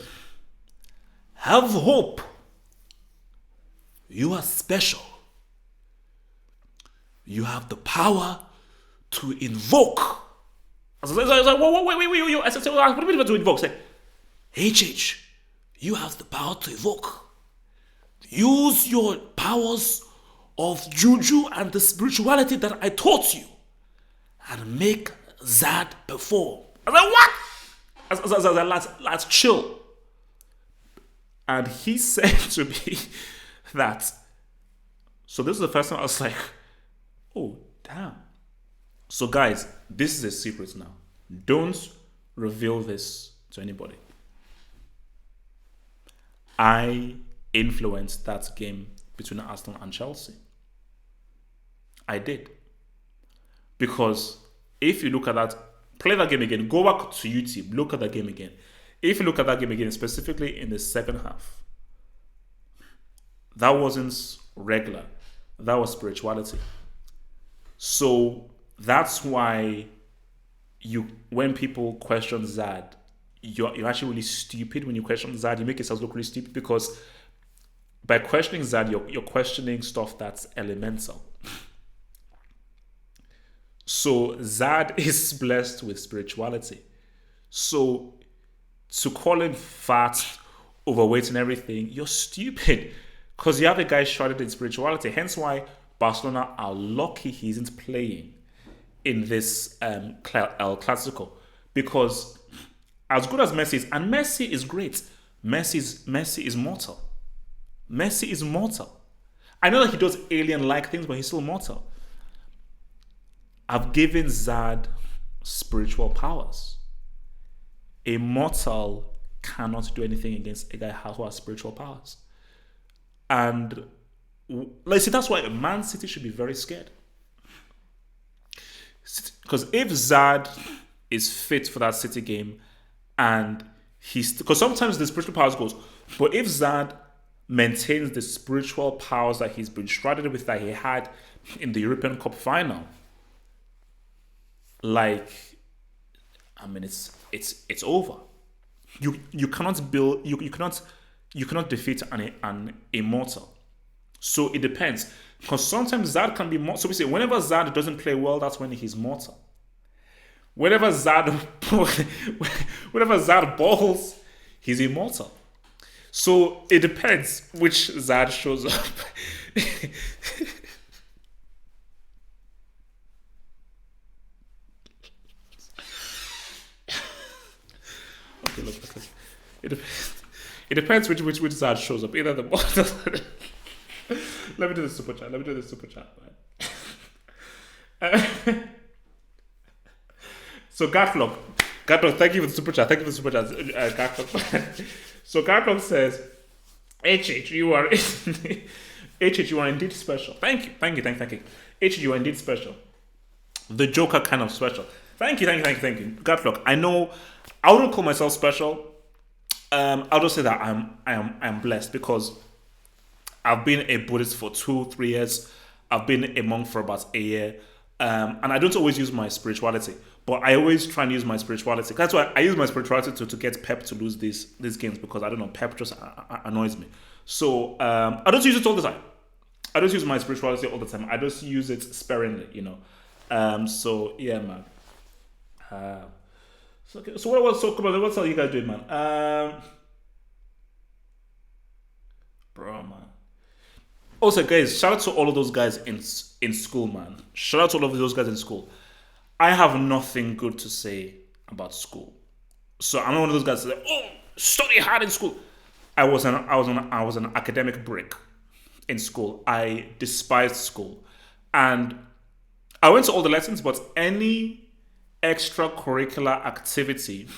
have hope. You are special. You have the power to invoke. I was like, wait. I said, what do you mean to invoke? I said, HH, you have the power to evoke. Use your powers of juju and the spirituality that I taught you and make Zad perform. I was like, what? Let's chill. And he said to me that, so this is the first time I was like, oh, damn. So guys, this is a secret now. Don't reveal this to anybody. I influenced that game between Arsenal and Chelsea. I did. Because if you look at that, play that game again, go back to YouTube, look at that game again. If you look at that game again, specifically in the second half, that wasn't regular. That was spirituality. So that's why when people question Zad, you're actually really stupid when you question Zad. You make yourself look really stupid because by questioning Zad, you're questioning stuff that's elemental. So Zad is blessed with spirituality. So to call him fat, overweight, and everything, you're stupid. Because you have a guy shrouded in spirituality. Hence why Barcelona are lucky he isn't playing in this El Clasico. Because as good as Messi is, and Messi is great, Messi is mortal. Messi is mortal. I know that he does alien-like things, but he's still mortal. I've given Zad spiritual powers. A mortal cannot do anything against a guy who has spiritual powers. And like, see, that's why Man City should be very scared. Because if Zad is fit for that City game, and because sometimes the spiritual powers goes, but if Zad maintains the spiritual powers that he's been shrouded with that he had in the European Cup final, like, I mean, it's over. You cannot build you cannot defeat an immortal. So it depends. Because sometimes Zad can be mortal. So we say whenever Zad doesn't play well, that's when he's mortal. Whenever Zad whenever Zad balls, he's immortal. So it depends which Zad shows up. Okay, look, okay. It depends. It depends which Zad shows up. Either the ball. Let me do the super chat. Man. So Gatlog, thank you for the super chat. Gatlog. So Gatlog says, HH, you are HH, you are indeed special. Thank you. HH, you are indeed special. The Joker kind of special. Thank you. Gatlog, I know I wouldn't call myself special. I'll just say that I am blessed because I've been a Buddhist for 2-3 years. I've been a monk for about a year. And I don't always use my spirituality, but I always try and use my spirituality. That's why I use my spirituality to get Pep to lose these games because I don't know, Pep just annoys me. So I don't use it all the time. I don't use my spirituality all the time. I just use it sparingly, you know. So yeah, man. So what's all you guys doing, man? Bro, man. Also, guys, shout out to all of those guys in school, man. Shout out to all of those guys in school. I have nothing good to say about school. So I'm not one of those guys that say, "Oh, study hard in school." I was an academic brick in school. I despised school, and I went to all the lessons, but any extracurricular activity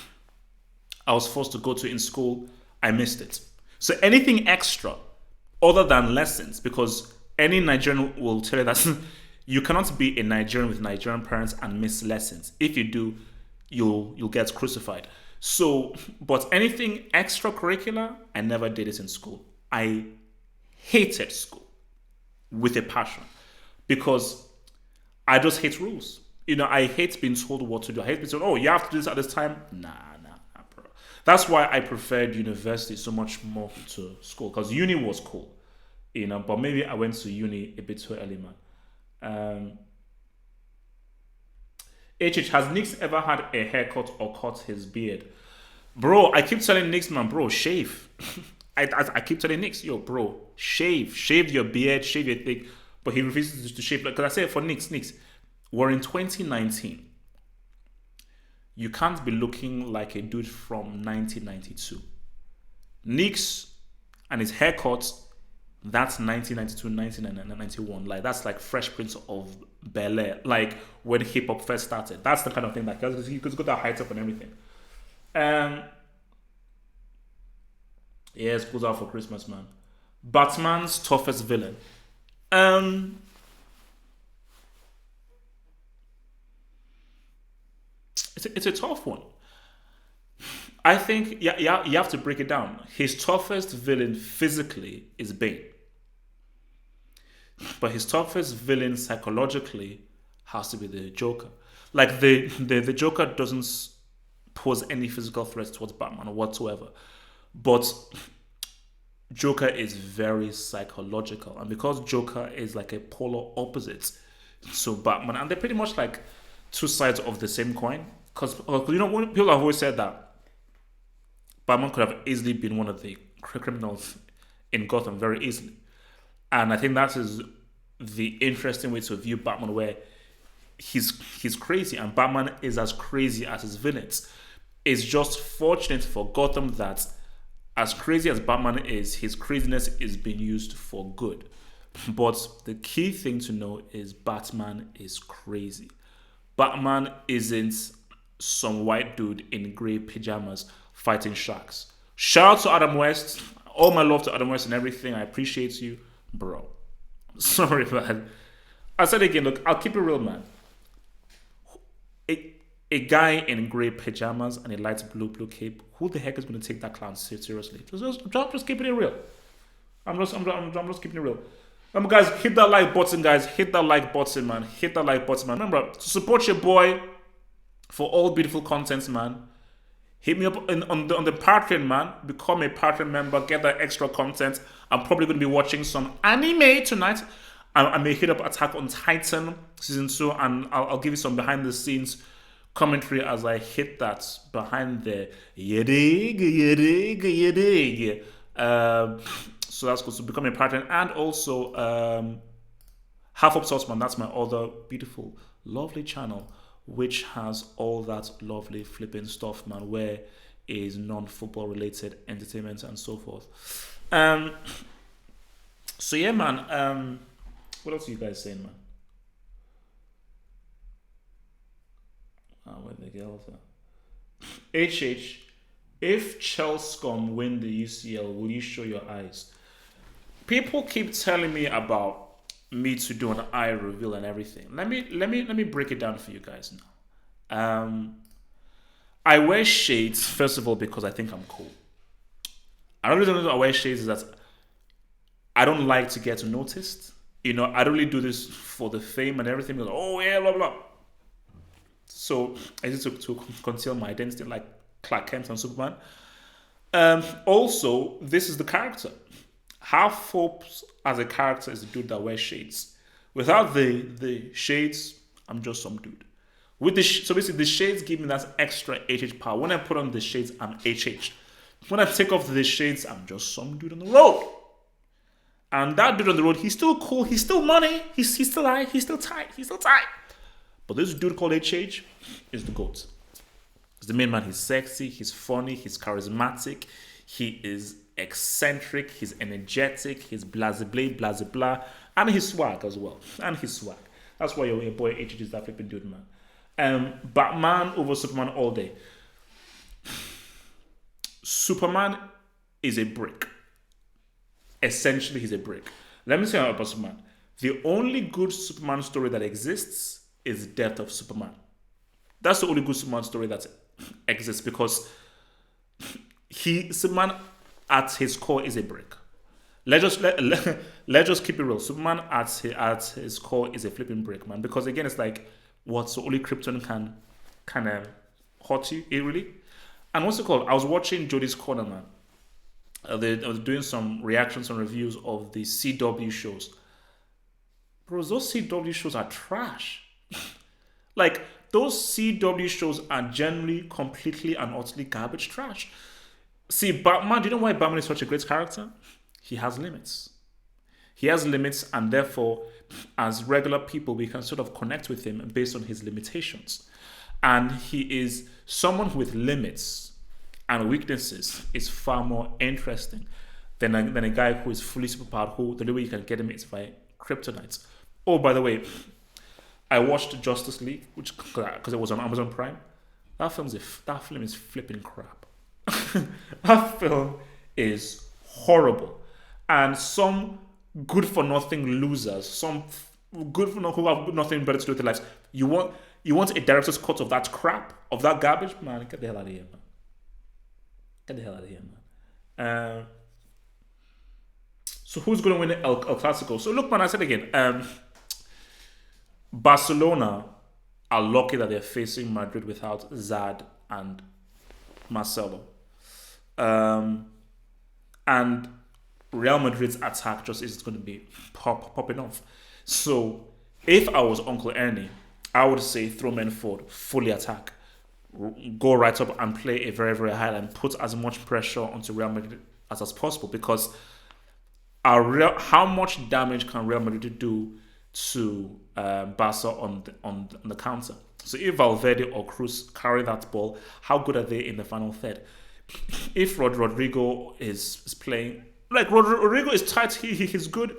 I was forced to go to in school, I missed it. So anything extra other than lessons, because any Nigerian will tell you that you cannot be a Nigerian with Nigerian parents and miss lessons. If you do, you'll get crucified. So, but anything extracurricular, I never did it in school. I hated school with a passion because I just hate rules. You know, I hate being told what to do. I hate being told, "Oh, you have to do this at this time." Nah, bro. That's why I preferred university so much more to school because uni was cool, you know. But maybe I went to uni a bit too early, man. HH, has Nix ever had a haircut or cut his beard? Bro, I keep telling Nix, man, bro, shave. I keep telling Nix, yo, bro, shave your beard, shave your thing. But he refuses to shave. Because I said for Nix, we're in 2019. You can't be looking like a dude from 1992. Nix and his haircut, that's 1992, 1991. Like, that's like Fresh Prince of Bel-Air. Like, when hip-hop first started. That's the kind of thing that you could got that height up and everything. Yeah, school's out for Christmas, man. Batman's toughest villain. It's a tough one. I think you have to break it down. His toughest villain physically is Bane. But his toughest villain psychologically has to be the Joker. Like the Joker doesn't pose any physical threats towards Batman whatsoever. But Joker is very psychological, and because Joker is like a polar opposite to Batman, and they're pretty much like two sides of the same coin. Because when people have always said that Batman could have easily been one of the criminals in Gotham very easily, and I think that is the interesting way to view Batman, where he's crazy, and Batman is as crazy as his villains. It's just fortunate for Gotham that, as crazy as Batman is, his craziness is being used for good. But the key thing to know is Batman is crazy. Batman isn't some white dude in grey pajamas fighting sharks. Shout out to Adam West. All my love to Adam West and everything. I appreciate you, bro. Sorry, man. I said again, look, I'll keep it real, man. A guy in grey pajamas and a light blue cape. Who the heck is going to take that clown seriously? Just keeping it real. I'm just keeping it real. Remember, guys, hit that like button, guys. Hit that like button, man. Hit that like button, man. Remember, to support your boy for all beautiful contents, man. Hit me up on the Patreon, man. Become a Patreon member. Get that extra content. I'm probably going to be watching some anime tonight. I may hit up Attack on Titan Season 2, and I'll give you some behind-the-scenes commentary as I hit that behind the yadig. So that's good. So become a Patreon. And also Half Up Sauce, man. That's my other beautiful, lovely channel, which has all that lovely flipping stuff, man, where is non-football related entertainment and so forth. So yeah, man. What else are you guys saying, man? Where the girls are. HH, if Chelsea win the UCL, will you show your eyes? People keep telling me about me to do an eye reveal and everything. Let me break it down for you guys now. I wear shades, first of all, because I think I'm cool. Another reason I wear shades is that I don't like to get noticed. I don't really do this for the fame and everything. Like, oh yeah, blah blah. So I need to conceal my identity like Clark Kent and Superman. Also, this is the character. Half Hope as a character is the dude that wears shades. Without the shades, I'm just some dude. With so basically the shades give me that extra HH power. When I put on the shades, I'm HH. When I take off the shades, I'm just some dude on the road. And that dude on the road, he's still cool, he's still money, he's still high, he's still tight. But this dude called HH is the GOAT. He's the main man. He's sexy, he's funny, he's charismatic, he is eccentric, he's energetic, he's blah blah blah, and he's swag as well. That's why your boy HH is that flipping dude, man. Batman over Superman all day. Superman is a brick. Essentially, he's a brick. Let me say about Superman. The only good Superman story that exists is Death of Superman. That's the only good Superman story that exists, because Superman at his core is a brick. Let's just keep it real. Superman at his core is a flipping brick, man. Because again, it's like what so only Krypton can kind of hurt you, really. And what's it called? I was watching Jodie's Corner, man. I was doing some reactions and reviews of the CW shows. Bro, those CW shows are trash. Like, those CW shows are generally completely and utterly garbage trash. See, Batman, do you know why Batman is such a great character? He has limits. And therefore, as regular people, we can sort of connect with him based on his limitations. And he is someone with limits and weaknesses is far more interesting than a guy who is fully superpowered, who the only way you can get him is by kryptonite. Oh, by the way, I watched Justice League, which because it was on Amazon Prime. That film is flipping crap. That film is horrible, and some good for nothing losers, some good for nothing who have nothing better to do with their lives. You want a director's cut of that crap, of that garbage, man? Get the hell out of here, man. So who's going to win El Clasico? So look, man, I said again, Barcelona are lucky that they're facing Madrid without Zad and Marcelo. Um, and Real Madrid's attack just isn't going to be popping off. So if I was Uncle Ernie, I would say throw men forward, fully attack, go right up and play a very, very high line, put as much pressure onto Real Madrid as possible because how much damage can Real Madrid do to Barca on the counter? So if Valverde or Cruz carry that ball, how good are they in the final third? If Rodrigo is playing like Rodrigo is tight, he's good.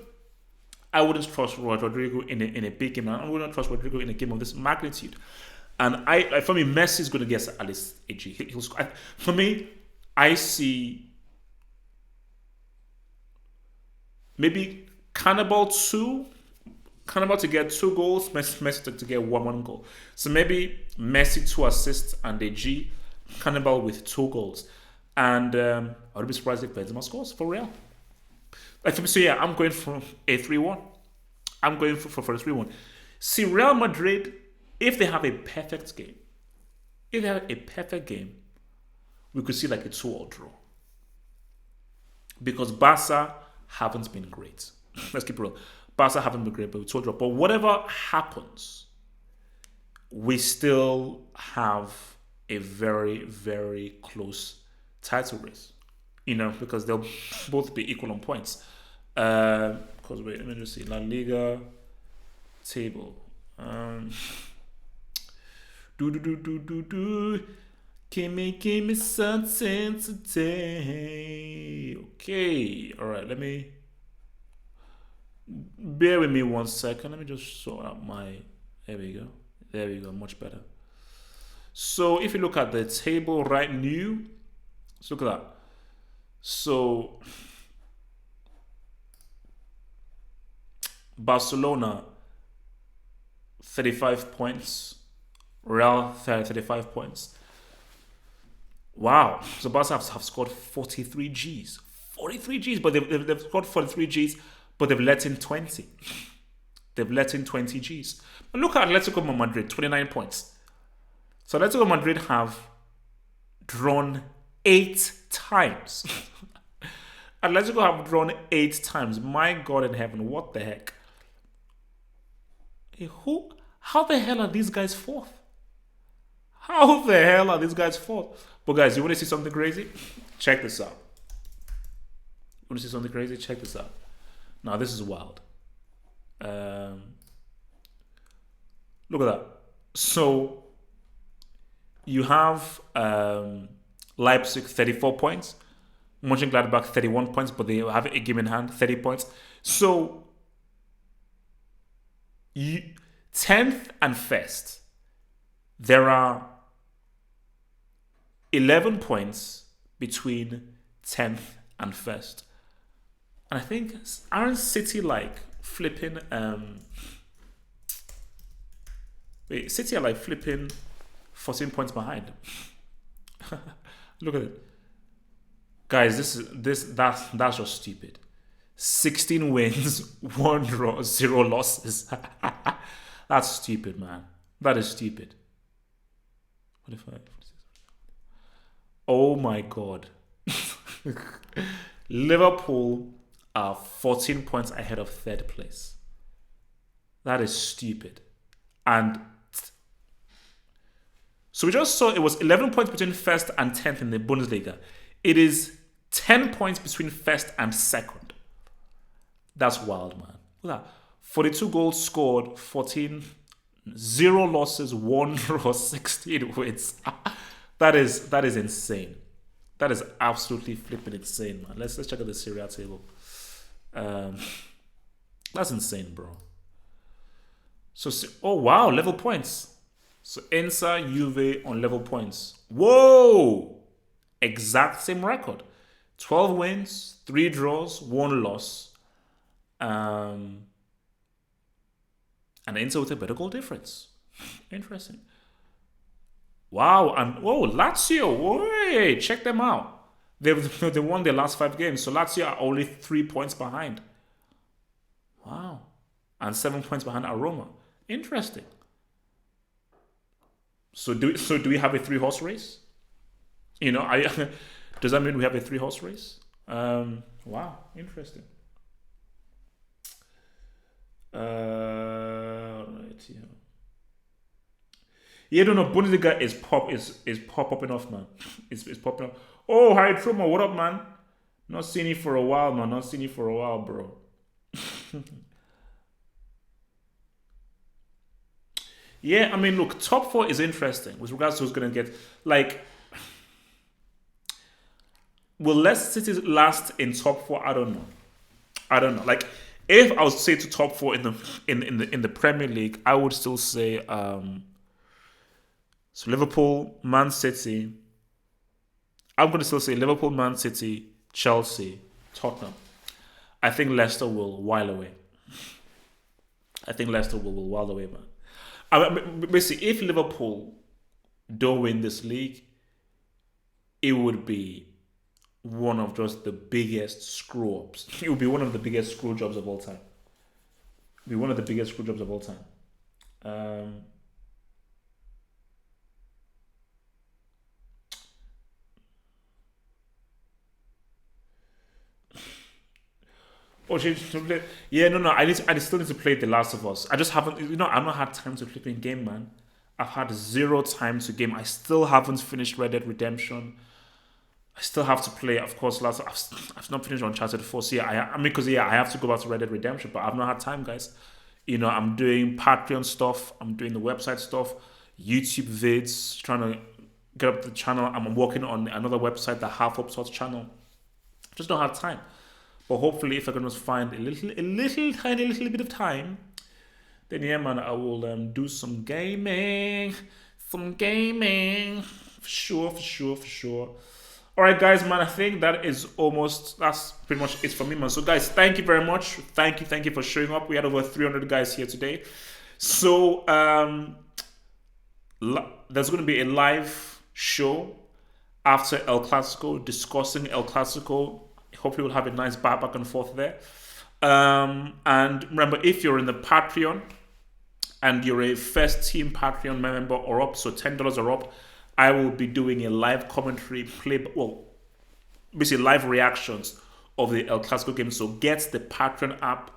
I wouldn't trust Rodrigo in a big game. I wouldn't trust Rodrigo in a game of this magnitude. And for me, Messi is going to get at least a G. For me, I see maybe Cannibal to get 2 goals, Messi to get one goal. So maybe Messi 2 assists and a G, Cannibal with 2 goals. And I would be surprised if Benzema scores for Real. So yeah, I'm going for a 3-1. I'm going for a 3-1. See, Real Madrid, if they have a perfect game, we could see like a 2-all draw. Because Barca haven't been great. Let's keep it real. Barca haven't been great, but 2-all draw. But whatever happens, we still have a very, very close title race. Because they'll both be equal on points. Because wait, let me just see La Liga table. Give me something today. Okay, all right. Let me bear with me 1 second. Let me just sort out my. There we go. Much better. So if you look at the table right now, let's look at that. So Barcelona 35 points, Real 35 points. Wow. So Barca have scored 43 Gs. 43 Gs, but they've scored 43 Gs, but they've let in 20. They've let in 20 Gs. But look at Atletico Madrid, 29 points. So Atletico Madrid have drawn 8 times. Atletico have drawn 8 times. My God in heaven, what the heck? How the hell are these guys fourth? How the hell are these guys fourth? But guys, you want to see something crazy? Check this out. You want to see something crazy? Check this out. Now this is wild. Look at that. So you have Leipzig 34 points, Mönchengladbach 31 points, but they have a game in hand, 30 points. So 10th and 1st, there are 11 points between 10th and 1st. And I think, aren't City like flipping, City are like flipping 14 points behind. Look at it. Guys, that's just stupid. 16 wins, 1 draw, 0 losses. That's stupid, man. That is stupid. What if oh my God. Liverpool are 14 points ahead of 3rd place. That is stupid. And so we just saw it was 11 points between 1st and 10th in the Bundesliga. It is 10 points between 1st and 2nd. That's wild, man. Look at that. 42 goals scored, 14, 0 losses, 1 draw, 16 wins. That is insane. That is absolutely flipping insane, man. Let's check out the Serie A table. That's insane, bro. So, oh wow, level points. So Inter, Juve on level points. Whoa! Exact same record. 12 wins, 3 draws, 1 loss. And Inter with a better goal difference. Interesting. Wow, and Lazio, wait, check them out. They won their last 5 games, so Lazio are only 3 points behind. Wow, and 7 points behind Roma. Interesting. So do we have a 3-horse race? I does that mean we have a three-horse race? Wow, interesting. Right, yeah. Yeah, no, no. Bundesliga is popping off, man. It's popping up. Oh, Harry Truman, what up, man? Not seen you for a while, man. Not seen you for a while, bro. Yeah, I mean, look, top four is interesting with regards to who's gonna get. Like, will Leicester City last in top four? I don't know. I don't know. Like, if I was to say to top four in the Premier League, I would still say so Liverpool, Man City. I'm going to still say Liverpool, Man City, Chelsea, Tottenham. I think Leicester will while away. I think Leicester will while away, man. Basically, if Liverpool don't win this league, it would be one of just the biggest screw ups. It would be one of the biggest screw jobs of all time. It would be one of the biggest screw jobs of all time. Um, yeah, no, no. I still need to play The Last of Us. I just haven't. I've not had time to flip in game, man. I've had zero time to game. I still haven't finished Red Dead Redemption. I still have to play, of course. I've not finished Uncharted 4. So yeah, I mean, because yeah, I have to go back to Red Dead Redemption, but I've not had time, guys. I'm doing Patreon stuff. I'm doing the website stuff, YouTube vids, trying to get up the channel. I'm working on another website, the Half Up Sorts channel. Just don't have time. But hopefully, if I can just find tiny little bit of time, then yeah, man, I will do some gaming, for sure, for sure, for sure. All right, guys, man, I think that's pretty much it for me, man. So, guys, thank you very much. Thank you for showing up. We had over 300 guys here today. So, there's going to be a live show after El Clasico, discussing El Clasico. Hopefully, we'll have a nice back and forth there. And remember, if you're in the Patreon and you're a first team Patreon member or up, so $10 or up, I will be doing a live commentary basically live reactions of the El Clasico game. So get the Patreon app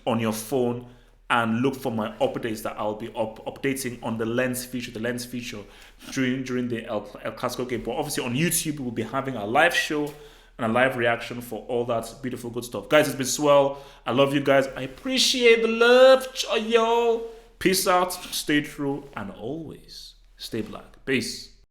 on your phone and look for my updates that I'll be updating on the lens feature during the El Clasico game. But obviously on YouTube, we'll be having a live show and a live reaction for all that beautiful good stuff. Guys, it's been swell. I love you guys. I appreciate the love, y'all. Peace out, stay true, and always stay black. Peace.